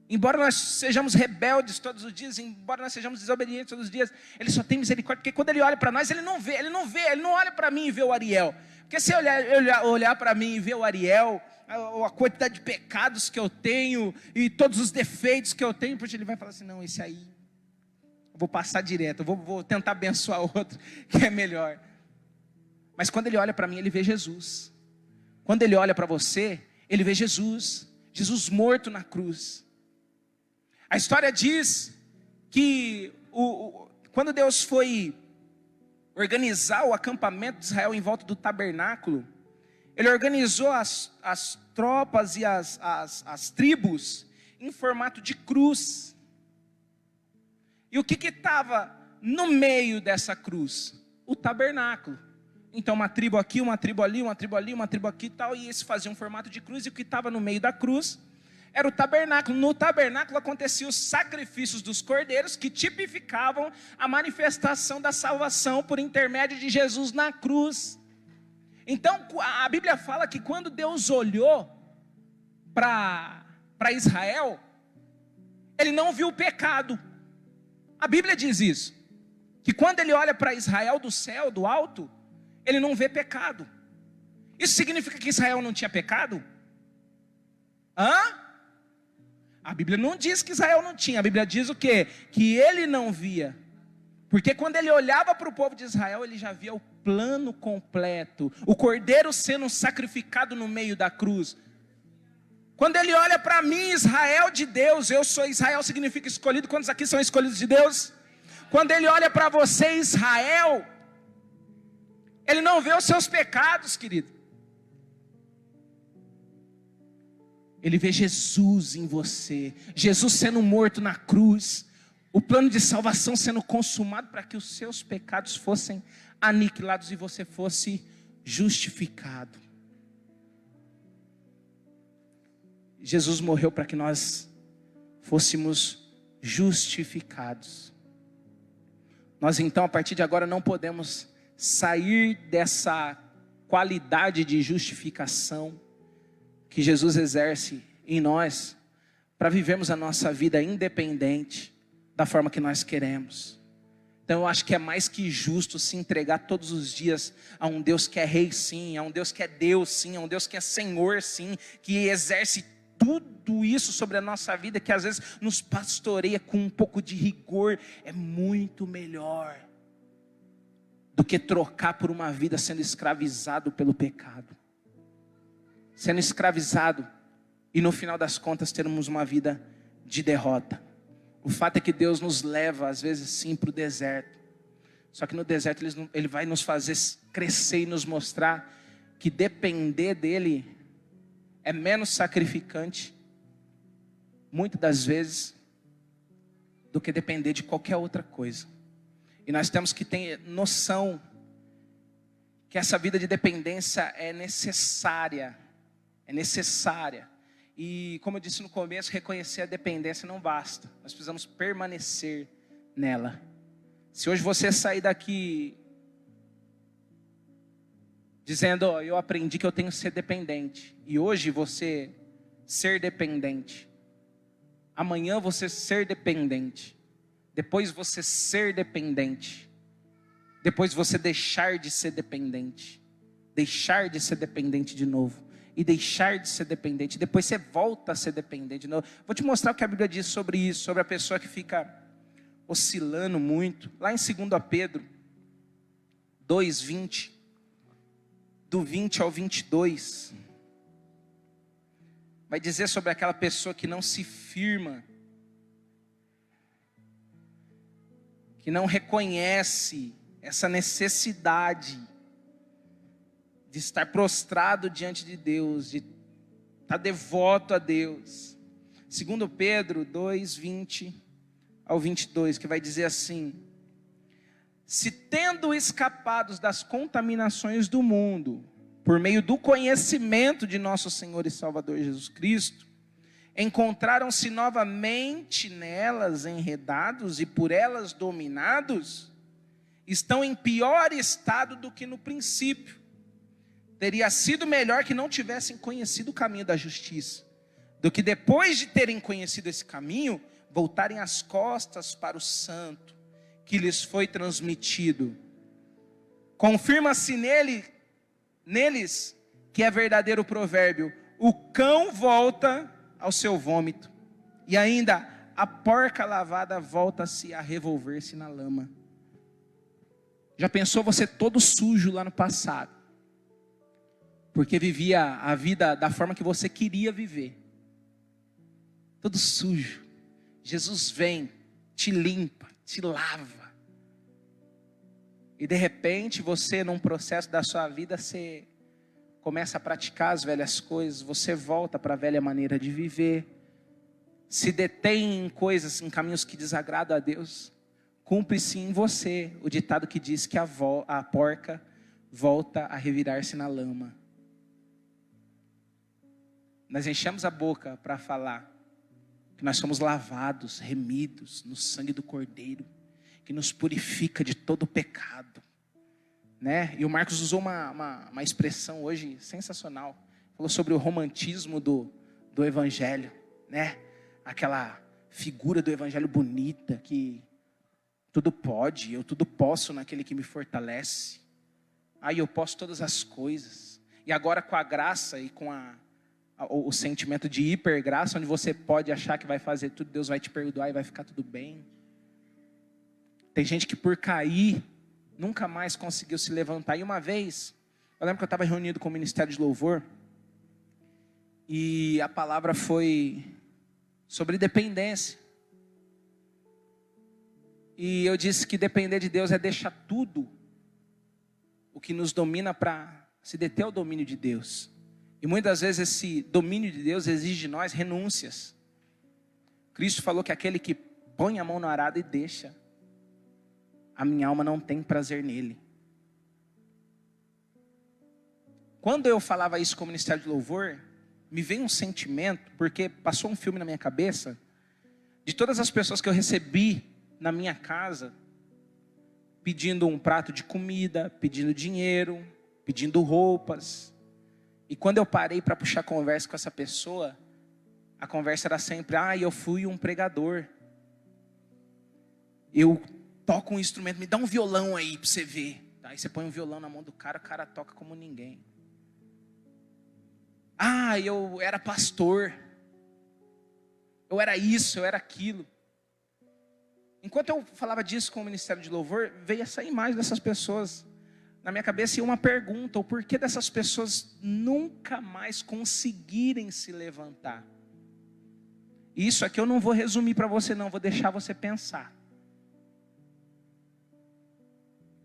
Embora nós sejamos rebeldes todos os dias, embora nós sejamos desobedientes todos os dias, Ele só tem misericórdia, porque quando Ele olha para nós, Ele não olha para mim e vê o Ariel. Porque se olhar para mim e ver o Ariel, a quantidade de pecados que eu tenho, e todos os defeitos que eu tenho, porque Ele vai falar assim, não, esse aí, eu vou passar direto, eu vou tentar abençoar outro, que é melhor. Mas quando Ele olha para mim, Ele vê Jesus. Quando Ele olha para você, Ele vê Jesus. Jesus morto na cruz. A história diz que quando Deus foi organizar o acampamento de Israel em volta do tabernáculo, Ele organizou as tropas e as tribos em formato de cruz. E o que estava no meio dessa cruz? O tabernáculo. Então uma tribo aqui, uma tribo ali, uma tribo ali, uma tribo aqui e tal, e eles faziam um formato de cruz, e o que estava no meio da cruz era o tabernáculo. No tabernáculo aconteciam os sacrifícios dos cordeiros, que tipificavam a manifestação da salvação por intermédio de Jesus na cruz. Então a Bíblia fala que quando Deus olhou para Israel, Ele não viu o pecado. A Bíblia diz isso, que quando Ele olha para Israel do céu, do alto, Ele não vê pecado. Isso significa que Israel não tinha pecado? A Bíblia não diz que Israel não tinha. A Bíblia diz o quê? Que Ele não via. Porque quando Ele olhava para o povo de Israel, Ele já via o plano completo, o cordeiro sendo sacrificado no meio da cruz. Quando Ele olha para mim, Israel de Deus, eu sou Israel, significa escolhido. Quantos aqui são escolhidos de Deus? Quando Ele olha para você, Israel, Ele não vê os seus pecados, querido. Ele vê Jesus em você, Jesus sendo morto na cruz, o plano de salvação sendo consumado para que os seus pecados fossem aniquilados e você fosse justificado. Jesus morreu para que nós fôssemos justificados. Nós então, a partir de agora, não podemos sair dessa qualidade de justificação que Jesus exerce em nós, para vivermos a nossa vida independente da forma que nós queremos. Então eu acho que é mais que justo se entregar todos os dias a um Deus que é rei sim, a um Deus que é Deus sim, a um Deus que é Senhor sim, que exerce tudo isso sobre a nossa vida, que às vezes nos pastoreia com um pouco de rigor. É muito melhor do que trocar por uma vida sendo escravizado pelo pecado, sendo escravizado e no final das contas termos uma vida de derrota. O fato é que Deus nos leva às vezes sim para o deserto, só que no deserto Ele vai nos fazer crescer e nos mostrar que depender dEle é menos sacrificante, muitas das vezes, do que depender de qualquer outra coisa. E nós temos que ter noção que essa vida de dependência é necessária. E como eu disse no começo, reconhecer a dependência não basta. Nós precisamos permanecer nela. Se hoje você sair daqui dizendo, eu aprendi que eu tenho que ser dependente, e hoje você ser dependente, amanhã você ser dependente, depois você ser dependente, depois você deixar de ser dependente, deixar de ser dependente de novo. E deixar de ser dependente. Depois você volta a ser dependente de novo. Vou te mostrar o que a Bíblia diz sobre isso. Sobre a pessoa que fica oscilando muito. Lá em 2 Pedro 2:20. Do 20 ao 22. Vai dizer sobre aquela pessoa que não se firma. Que não reconhece essa necessidade de estar prostrado diante de Deus, de estar devoto a Deus. 2 Pedro 2:20 ao 22, que vai dizer assim: se tendo escapados das contaminações do mundo, por meio do conhecimento de nosso Senhor e Salvador Jesus Cristo, encontraram-se novamente nelas enredados e por elas dominados, estão em pior estado do que no princípio. Teria sido melhor que não tivessem conhecido o caminho da justiça, do que depois de terem conhecido esse caminho, voltarem as costas para o santo, que lhes foi transmitido. Confirma-se neles, que é verdadeiro provérbio: o cão volta ao seu vômito, e ainda a porca lavada volta-se a revolver-se na lama. Já pensou você todo sujo lá no passado? Porque vivia a vida da forma que você queria viver. Todo sujo. Jesus vem, te limpa, te lava. E de repente você, num processo da sua vida, você começa a praticar as velhas coisas. Você volta para a velha maneira de viver. Se detém em coisas, em caminhos que desagradam a Deus. Cumpre-se em você o ditado que diz que a porca volta a revirar-se na lama. Nós enchemos a boca para falar que nós somos lavados, remidos no sangue do Cordeiro, que nos purifica de todo pecado, né? E o Marcos usou uma expressão hoje sensacional. Falou sobre o romantismo do Evangelho, né? Aquela figura do Evangelho bonita, que tudo pode, eu tudo posso naquele que me fortalece. Aí eu posso todas as coisas. E agora com a graça e com o sentimento de hipergraça, onde você pode achar que vai fazer tudo, Deus vai te perdoar e vai ficar tudo bem. Tem gente que por cair, nunca mais conseguiu se levantar. E uma vez, eu lembro que eu estava reunido com o Ministério de Louvor, e a palavra foi sobre dependência. E eu disse que depender de Deus é deixar tudo o que nos domina para se deter ao domínio de Deus. E muitas vezes esse domínio de Deus exige de nós renúncias. Cristo falou que aquele que põe a mão no arado e deixa, a minha alma não tem prazer nele. Quando eu falava isso com o Ministério de Louvor, me veio um sentimento, porque passou um filme na minha cabeça, de todas as pessoas que eu recebi na minha casa, pedindo um prato de comida, pedindo dinheiro, pedindo roupas. E quando eu parei para puxar conversa com essa pessoa, a conversa era sempre: eu fui um pregador. Eu toco um instrumento, me dá um violão aí para você ver. Aí você põe um violão na mão do cara, o cara toca como ninguém. Eu era pastor. Eu era isso, eu era aquilo. Enquanto eu falava disso com o Ministério de Louvor, veio essa imagem dessas pessoas na minha cabeça e uma pergunta: o porquê dessas pessoas nunca mais conseguirem se levantar? Isso aqui eu não vou resumir para você não, vou deixar você pensar.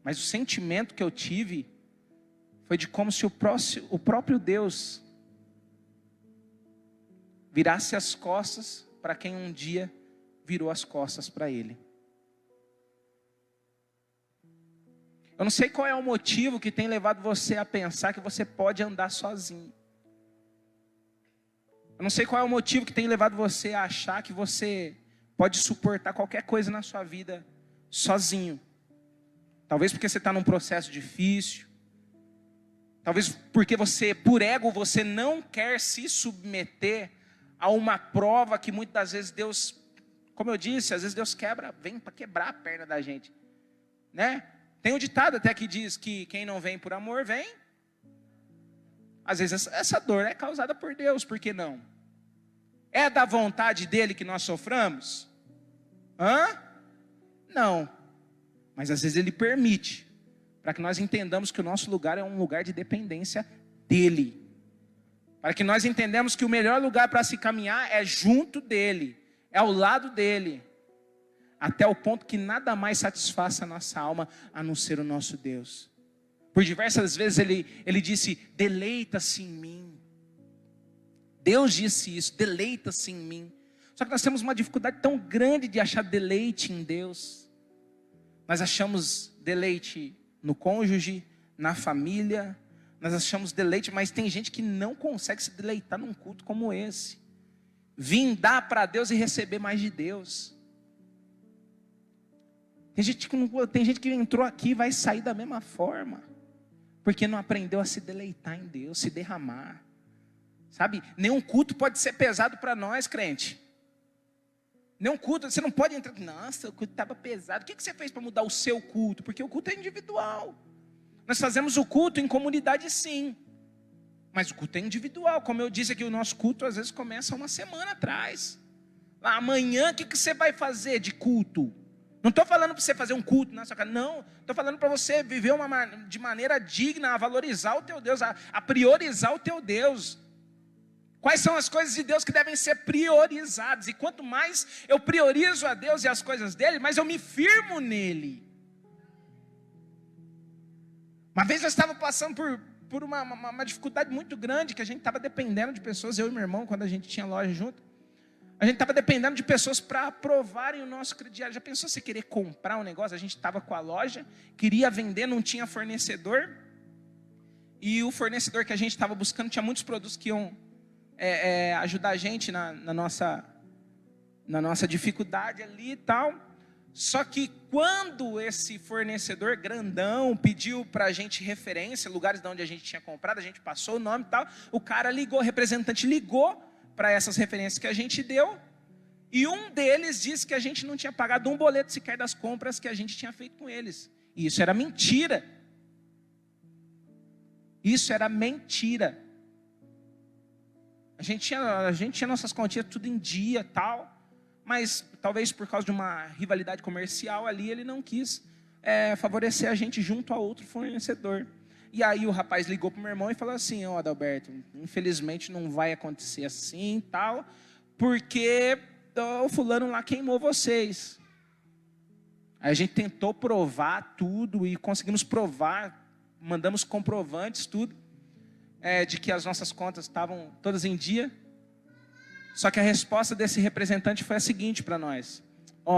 Mas o sentimento que eu tive foi de como se o próprio Deus virasse as costas para quem um dia virou as costas para Ele. Eu não sei qual é o motivo que tem levado você a pensar que você pode andar sozinho. Eu não sei qual é o motivo que tem levado você a achar que você pode suportar qualquer coisa na sua vida sozinho. Talvez porque você está num processo difícil. Talvez porque você, por ego, você não quer se submeter a uma prova que muitas das vezes Deus, como eu disse, às vezes Deus vem para quebrar a perna da gente, né? Tem um ditado até que diz que quem não vem por amor, vem Às vezes essa dor é causada por Deus, por que não? É da vontade dele que nós soframos? Não. Mas às vezes ele permite, para que nós entendamos que o nosso lugar é um lugar de dependência dele. Para que nós entendamos que o melhor lugar para se caminhar é junto dele, é ao lado dele. Até o ponto que nada mais satisfaça a nossa alma a não ser o nosso Deus. Por diversas vezes ele disse, deleita-se em mim. Deus disse isso, deleita-se em mim. Só que nós temos uma dificuldade tão grande de achar deleite em Deus. Nós achamos deleite no cônjuge, na família. Nós achamos deleite, mas tem gente que não consegue se deleitar num culto como esse. Vim dar para Deus e receber mais de Deus. Tem gente que entrou aqui e vai sair da mesma forma. Porque não aprendeu a se deleitar em Deus, se derramar. Sabe, nenhum culto pode ser pesado para nós, crente. Nenhum culto, você não pode entrar, nossa, o culto estava pesado. O que você fez para mudar o seu culto? Porque o culto é individual. Nós fazemos o culto em comunidade sim. Mas o culto é individual. Como eu disse aqui, o nosso culto às vezes começa uma semana atrás. Amanhã, o que você vai fazer de culto? Não estou falando para você fazer um culto na sua casa. Não, estou falando para você viver de maneira digna, a valorizar o teu Deus, a priorizar o teu Deus. Quais são as coisas de Deus que devem ser priorizadas? E quanto mais eu priorizo a Deus e as coisas dele, mais eu me firmo nele. Uma vez eu estava passando por uma dificuldade muito grande, que a gente estava dependendo de pessoas, eu e meu irmão, quando a gente tinha loja junto, a gente estava dependendo de pessoas para aprovarem o nosso crediário. Já pensou você querer comprar um negócio? A gente estava com a loja, queria vender, não tinha fornecedor, e o fornecedor que a gente estava buscando tinha muitos produtos que iam ajudar a gente na nossa dificuldade ali e tal. Só que quando esse fornecedor grandão pediu para a gente referência, lugares de onde a gente tinha comprado, a gente passou o nome e tal, o cara ligou, o representante ligou para essas referências que a gente deu, e um deles disse que a gente não tinha pagado um boleto sequer das compras que a gente tinha feito com eles. E isso era mentira. Isso era mentira. A gente tinha nossas continhas tudo em dia, tal, mas talvez por causa de uma rivalidade comercial ali, ele não quis favorecer a gente junto a outro fornecedor. E aí o rapaz ligou para o meu irmão e falou assim, Adalberto, infelizmente não vai acontecer assim, tal, porque o fulano lá queimou vocês. Aí a gente tentou provar tudo e conseguimos provar, mandamos comprovantes, tudo. De que as nossas contas estavam todas em dia. Só que a resposta desse representante foi a seguinte para nós: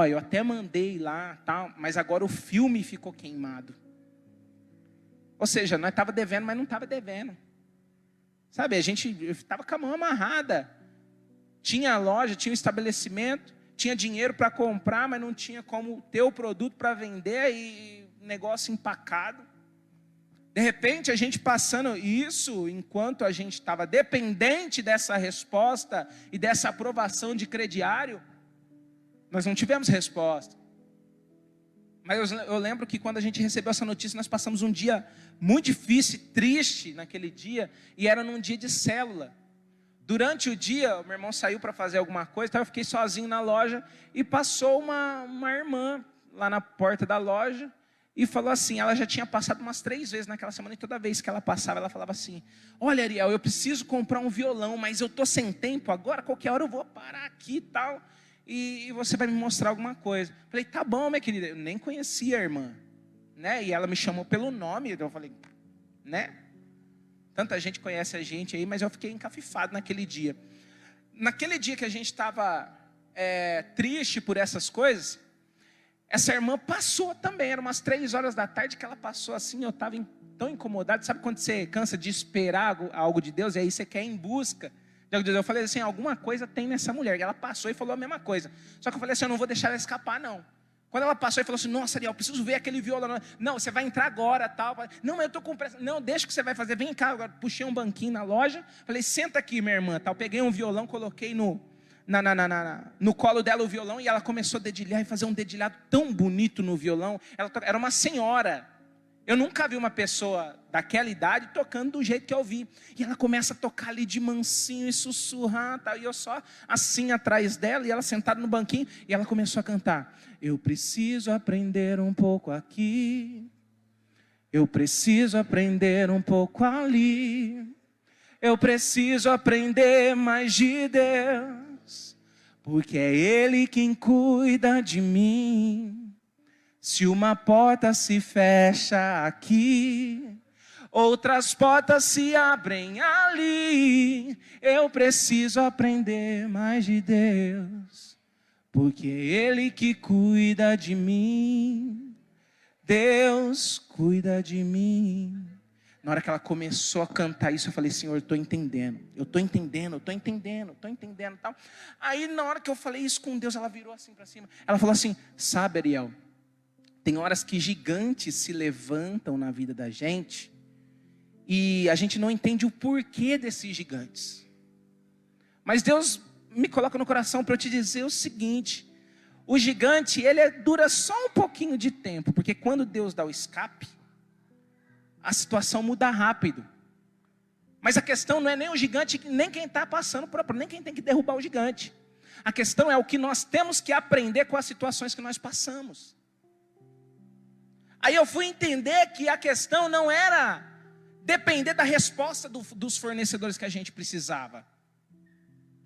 eu até mandei lá, tal, mas agora o filme ficou queimado. Ou seja, nós estava devendo, mas não estava devendo. Sabe, a gente estava com a mão amarrada. Tinha a loja, tinha o estabelecimento, tinha dinheiro para comprar, mas não tinha como ter o produto para vender e negócio empacado. De repente, a gente passando isso, enquanto a gente estava dependente dessa resposta e dessa aprovação de crediário, nós não tivemos resposta. Mas eu lembro que quando a gente recebeu essa notícia, nós passamos um dia muito difícil, triste naquele dia, e era num dia de célula. Durante o dia, o meu irmão saiu para fazer alguma coisa, então eu fiquei sozinho na loja, e passou uma irmã lá na porta da loja, e falou assim, ela já tinha passado umas 3 vezes naquela semana, e toda vez que ela passava, ela falava assim, olha Ariel, eu preciso comprar um violão, mas eu estou sem tempo agora, qualquer hora eu vou parar aqui e tal, e você vai me mostrar alguma coisa. Falei, tá bom, minha querida, eu nem conhecia a irmã, né? E ela me chamou pelo nome, então eu falei, né? Tanta gente conhece a gente aí, mas eu fiquei encafifado naquele dia. Naquele dia que a gente estava triste por essas coisas, essa irmã passou também, eram umas 3 horas da tarde que ela passou assim, eu estava tão incomodado. Sabe quando você cansa de esperar algo de Deus, e aí você quer ir em busca de algo de Deus? Eu falei assim, alguma coisa tem nessa mulher. E ela passou e falou a mesma coisa. Só que eu falei assim, eu não vou deixar ela escapar não. Quando ela passou e falou assim, nossa Ariel, eu preciso ver aquele violão. Não, você vai entrar agora, tal. Não, mas eu estou com pressa. Não, deixa o que você vai fazer, vem cá. Agora puxei um banquinho na loja, falei, senta aqui minha irmã, tal. Peguei um violão, coloquei no colo dela o violão, e ela começou a dedilhar e fazer um dedilhado tão bonito no violão. Ela era uma senhora, Eu nunca vi uma pessoa daquela idade tocando do jeito que eu vi. E ela começa a tocar ali de mansinho e sussurrar, tal, e eu só assim atrás dela, e ela sentada no banquinho, e ela começou a cantar. Eu preciso aprender um pouco aqui, eu preciso aprender um pouco ali, eu preciso aprender mais de Deus, porque é Ele quem cuida de mim. Se uma porta se fecha aqui, outras portas se abrem ali. Eu preciso aprender mais de Deus, porque é Ele que cuida de mim. Deus cuida de mim. Na hora que ela começou a cantar isso, eu falei, Senhor, eu estou entendendo. Tal. Aí na hora que eu falei isso com Deus, ela virou assim para cima. Ela falou assim, sabe, Ariel, tem horas que gigantes se levantam na vida da gente e a gente não entende o porquê desses gigantes. Mas Deus me coloca no coração para eu te dizer o seguinte: o gigante, ele dura só um pouquinho de tempo, porque quando Deus dá o escape, a situação muda rápido. Mas a questão não é nem o gigante, nem quem está passando por, nem quem tem que derrubar o gigante. A questão é o que nós temos que aprender com as situações que nós passamos. Aí eu fui entender que a questão não era depender da resposta dos fornecedores que a gente precisava.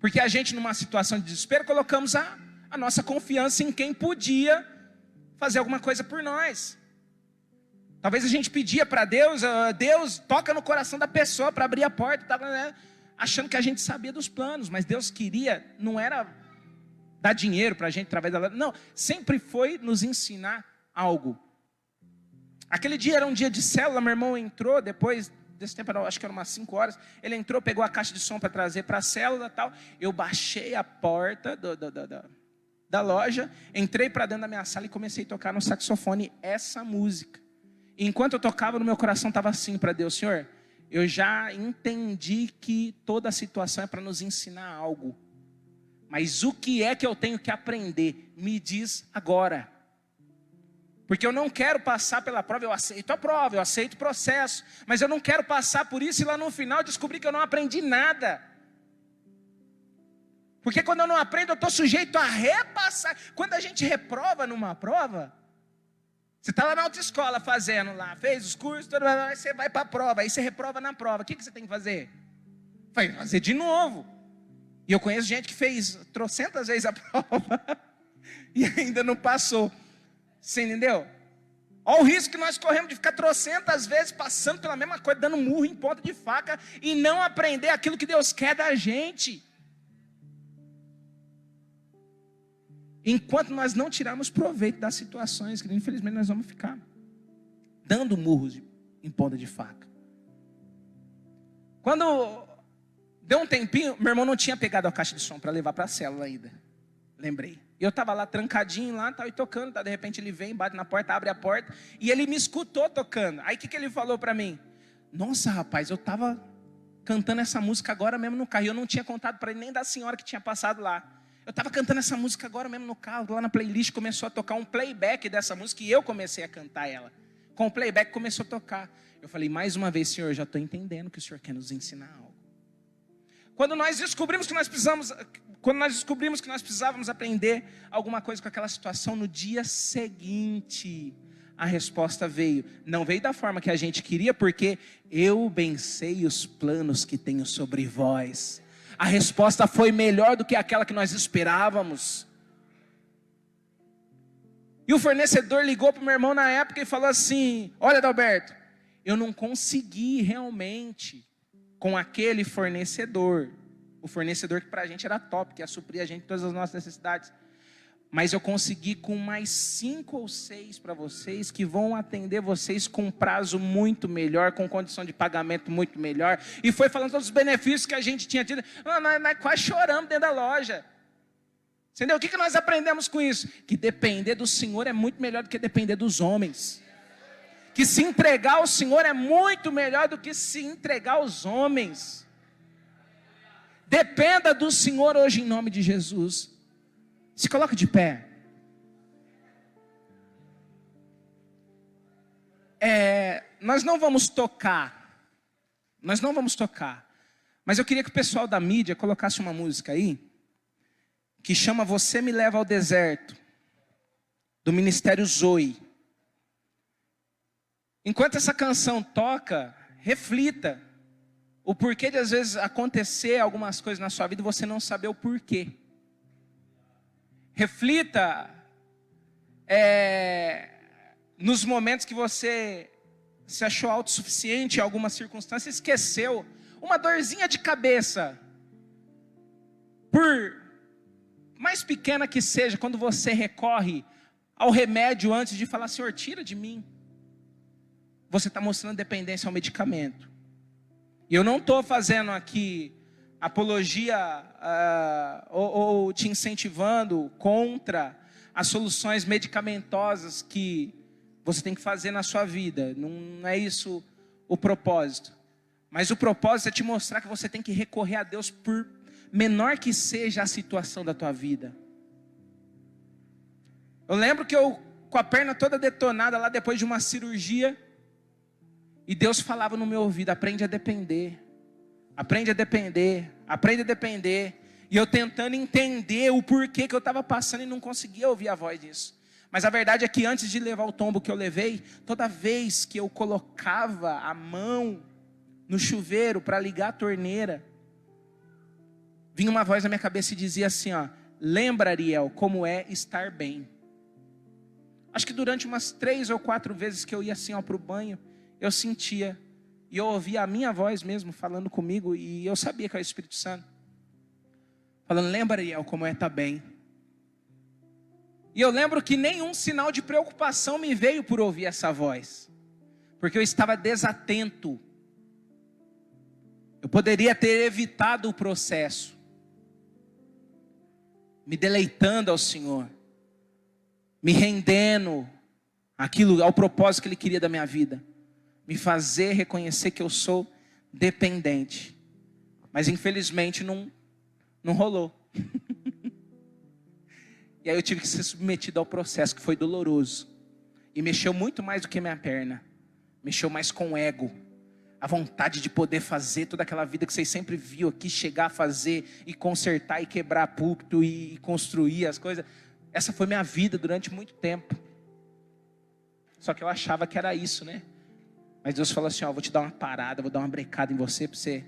Porque a gente, numa situação de desespero, colocamos a nossa confiança em quem podia fazer alguma coisa por nós. Talvez a gente pedia para Deus, Deus toca no coração da pessoa para abrir a porta, né? Achando que a gente sabia dos planos, mas Deus queria, não era dar dinheiro para a gente através da... Não, sempre foi nos ensinar algo. Aquele dia era um dia de célula, meu irmão entrou, depois desse tempo, acho que era umas 5 horas, ele entrou, pegou a caixa de som para trazer para a célula e tal, eu baixei a porta da loja, entrei para dentro da minha sala e comecei a tocar no saxofone essa música. E enquanto eu tocava, no meu coração estava assim para Deus, Senhor, eu já entendi que toda a situação é para nos ensinar algo, mas o que é que eu tenho que aprender? Me diz agora. Porque eu não quero passar pela prova, eu aceito a prova, eu aceito o processo, mas eu não quero passar por isso e lá no final descobrir que eu não aprendi nada. Porque quando eu não aprendo, eu estou sujeito a repassar. Quando a gente reprova numa prova, você está lá na autoescola fazendo lá, fez os cursos, aí você vai para a prova, aí você reprova na prova. O que você tem que fazer? Vai fazer de novo. E eu conheço gente que fez trocentas vezes a prova e ainda não passou. Você entendeu? Olha o risco que nós corremos de ficar trocentas vezes passando pela mesma coisa, dando murro em ponta de faca e não aprender aquilo que Deus quer da gente. Enquanto nós não tirarmos proveito das situações, que infelizmente nós vamos ficar dando murros em ponta de faca. Quando deu um tempinho, meu irmão não tinha pegado a caixa de som para levar para a célula ainda. Lembrei. Eu estava lá trancadinho lá, e tocando, de repente ele vem, bate na porta, abre a porta, e ele me escutou tocando. Aí o que ele falou para mim? Nossa, rapaz, eu estava cantando essa música agora mesmo no carro, e eu não tinha contado para ele nem da senhora que tinha passado lá. Eu estava cantando essa música agora mesmo no carro, lá na playlist, começou a tocar um playback dessa música, e eu comecei a cantar ela. Com o playback começou a tocar. Eu falei, mais uma vez, Senhor, já estou entendendo que o Senhor quer nos ensinar algo. Quando nós descobrimos que nós precisávamos aprender alguma coisa com aquela situação, no dia seguinte, a resposta veio. Não veio da forma que a gente queria, porque eu bem sei os planos que tenho sobre vós. A resposta foi melhor do que aquela que nós esperávamos. E o fornecedor ligou para o meu irmão na época e falou assim, olha, Adalberto, eu não consegui realmente com aquele fornecedor, o fornecedor que para a gente era top, que ia suprir a gente todas as nossas necessidades, mas eu consegui com mais 5 ou 6 para vocês, que vão atender vocês com um prazo muito melhor, com condição de pagamento muito melhor, e foi falando todos os benefícios que a gente tinha tido, nós quase choramos dentro da loja, entendeu? O que nós aprendemos com isso? Que depender do Senhor é muito melhor do que depender dos homens. Que se entregar ao Senhor é muito melhor do que se entregar aos homens. Dependa do Senhor hoje em nome de Jesus. Se coloque de pé. Nós não vamos tocar. Mas eu queria que o pessoal da mídia colocasse uma música aí, que chama Você Me Leva ao Deserto, do Ministério Zoe. Enquanto essa canção toca, reflita o porquê de às vezes acontecer algumas coisas na sua vida e você não saber o porquê. Reflita nos momentos que você se achou autossuficiente em alguma circunstância, esqueceu uma dorzinha de cabeça, por mais pequena que seja, quando você recorre ao remédio antes de falar, Senhor, tira de mim, você está mostrando dependência ao medicamento. E eu não estou fazendo aqui apologia ou te incentivando contra as soluções medicamentosas que você tem que fazer na sua vida. Não é isso o propósito. Mas o propósito é te mostrar que você tem que recorrer a Deus por menor que seja a situação da tua vida. Eu lembro que eu, com a perna toda detonada lá depois de uma cirurgia, e Deus falava no meu ouvido, aprende a depender. Aprende a depender, aprende a depender. E eu tentando entender o porquê que eu estava passando e não conseguia ouvir a voz disso. Mas a verdade é que antes de levar o tombo que eu levei, toda vez que eu colocava a mão no chuveiro para ligar a torneira, vinha uma voz na minha cabeça e dizia assim, ó, lembra, Ariel, como é estar bem. Acho que durante umas 3 ou 4 vezes que eu ia assim, ó, para o banho, eu sentia, e eu ouvia a minha voz mesmo falando comigo, e eu sabia que era o Espírito Santo. Falando, lembra, Ariel, como é estar bem. E eu lembro que nenhum sinal de preocupação me veio por ouvir essa voz. Porque eu estava desatento. Eu poderia ter evitado o processo. Me deleitando ao Senhor. Me rendendo ao propósito que Ele queria da minha vida. Me fazer reconhecer que eu sou dependente. Mas infelizmente não rolou. E aí eu tive que ser submetido ao processo que foi doloroso. E mexeu muito mais do que minha perna. Mexeu mais com o ego. A vontade de poder fazer toda aquela vida que vocês sempre viram aqui, chegar a fazer e consertar e quebrar púlpito e construir as coisas. Essa foi minha vida durante muito tempo. Só que eu achava que era isso, né? Mas Deus falou assim, ó, vou te dar uma parada, vou dar uma brecada em você, para você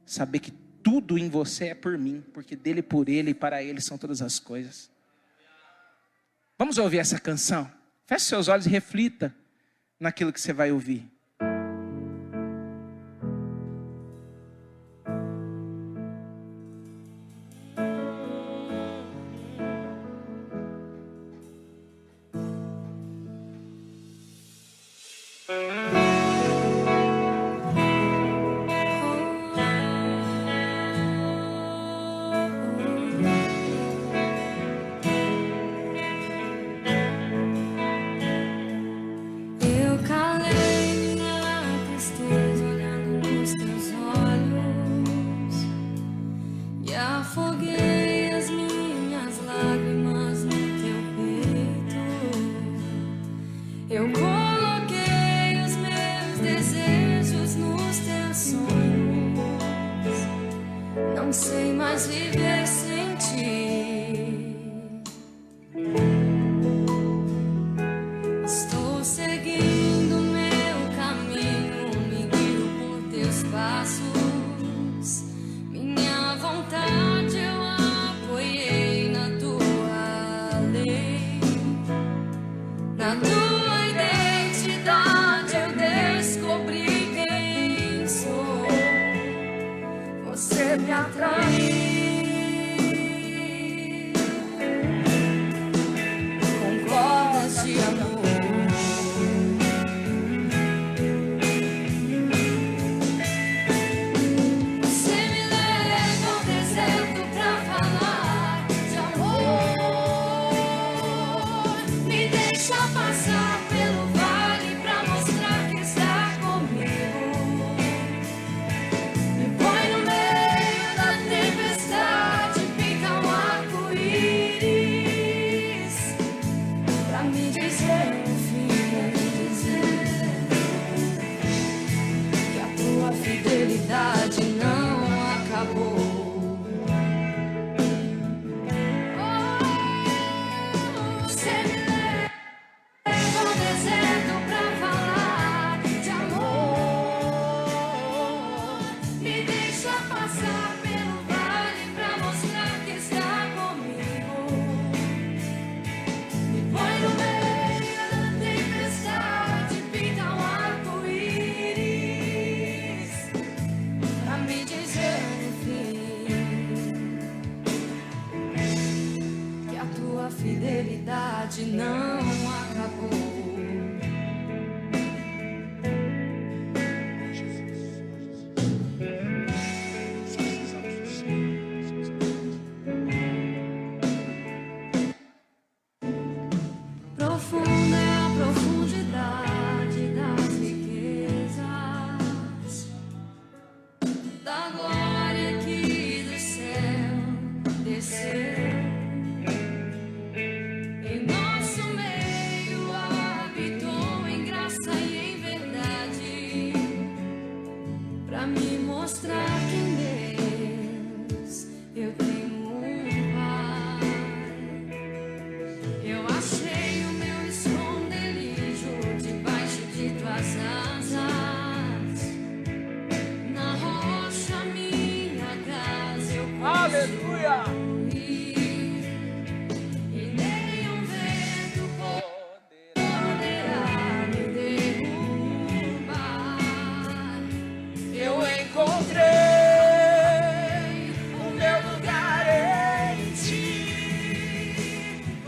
saber que tudo em você é por mim, porque dele, por ele e para ele são todas as coisas. Vamos ouvir essa canção? Feche seus olhos e reflita naquilo que você vai ouvir. Não sei mais viver sem ti. Estou seguindo meu caminho, me guio por teus passos. Minha vontade eu apoiei na tua lei. Na tua identidade eu descobri quem sou. Você me atraiu com cordas de amor. Você me leva ao deserto pra falar de amor. Me deixa passar pelo vale pra mostrar que está comigo. Me põe no meio da tempestade tuas asas, na rocha minha casa eu Aleluia. e nenhum vento poderá me derrubar. Eu encontrei o meu lugar em ti.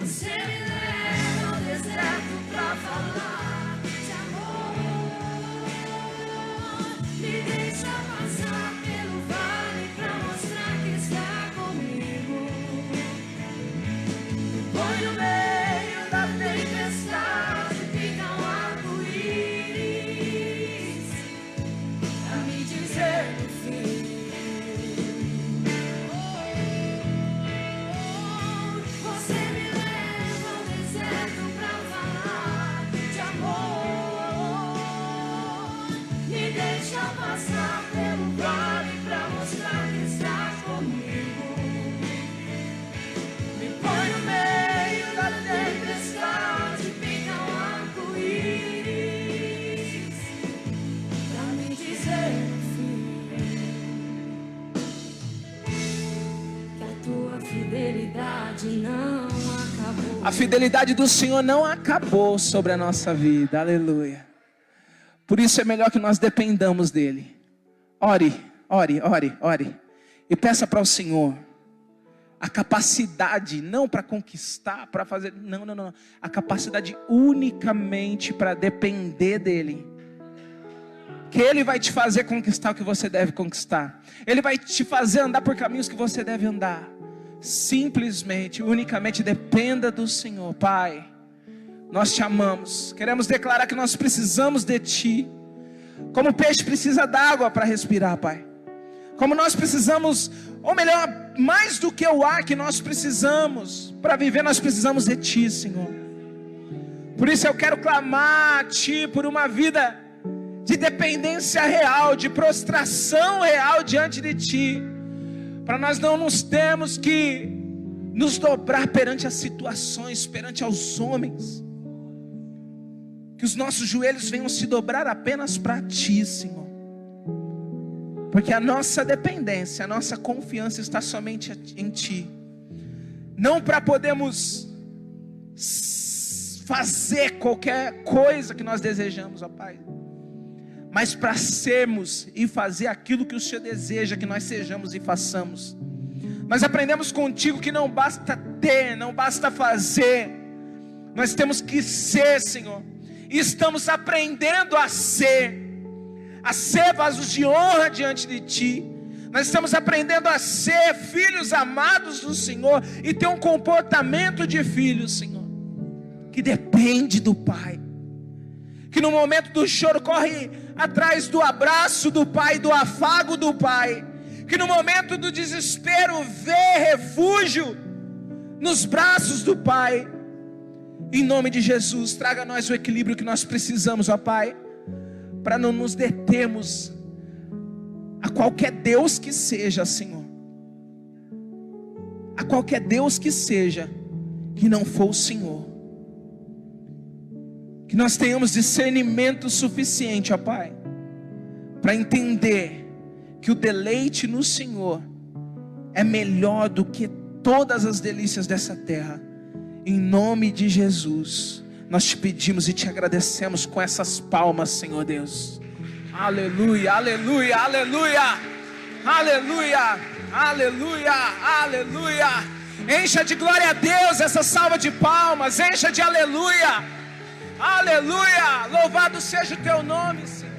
Você me leva ao deserto pra falar de amor. Me deixa passar pelo vale pra mostrar que está comigo. Me põe no meio da tempestade, fica um arco-íris pra me dizer o fim. Você me leva ao deserto pra falar de amor. Me deixa passar pelo vale pra mostrar que está comigo. Me põe no meio da tempestade, pinta um arco-íris pra me dizer o fim. Que a tua fidelidade não acabou. A fidelidade do Senhor não acabou sobre a nossa vida, aleluia. Por isso é melhor que nós dependamos dEle. Ore, ore, ore, ore. E peça para o Senhor a capacidade, não para conquistar, para fazer, não. A capacidade unicamente para depender dEle. Que Ele vai te fazer conquistar o que você deve conquistar. Ele vai te fazer andar por caminhos que você deve andar. Simplesmente, unicamente dependa do Senhor. Pai, nós te amamos. Queremos declarar que nós precisamos de Ti. Como o peixe precisa d'água para respirar, Pai. Como nós precisamos, ou melhor, mais do que o ar que nós precisamos para viver, nós precisamos de Ti, Senhor. Por isso eu quero clamar a Ti por uma vida de dependência real, de prostração real diante de Ti, para nós não nos termos que nos dobrar perante as situações, perante aos homens, que os nossos joelhos venham se dobrar apenas para Ti, Senhor, porque a nossa dependência, a nossa confiança está somente em Ti, não para podermos fazer qualquer coisa que nós desejamos, ó Pai, mas para sermos e fazer aquilo que o Senhor deseja que nós sejamos e façamos. Nós aprendemos contigo que não basta ter, não basta fazer, nós temos que ser, Senhor, e estamos aprendendo a ser vasos de honra diante de Ti. Nós estamos aprendendo a ser filhos amados do Senhor e ter um comportamento de filhos, Senhor, que depende do Pai, que no momento do choro corre atrás do abraço do Pai, do afago do Pai, que no momento do desespero vê refúgio nos braços do Pai. Em nome de Jesus, traga a nós o equilíbrio que nós precisamos, ó Pai, para não nos determos a qualquer Deus que seja, Senhor, a qualquer Deus que seja, que não for o Senhor. Que nós tenhamos discernimento suficiente, ó Pai, para entender que o deleite no Senhor é melhor do que todas as delícias dessa terra. Em nome de Jesus, nós te pedimos e te agradecemos com essas palmas, Senhor Deus. Aleluia, aleluia, aleluia, aleluia, aleluia, aleluia. Encha de glória a Deus essa salva de palmas, encha de aleluia. Aleluia, louvado seja o teu nome, Senhor.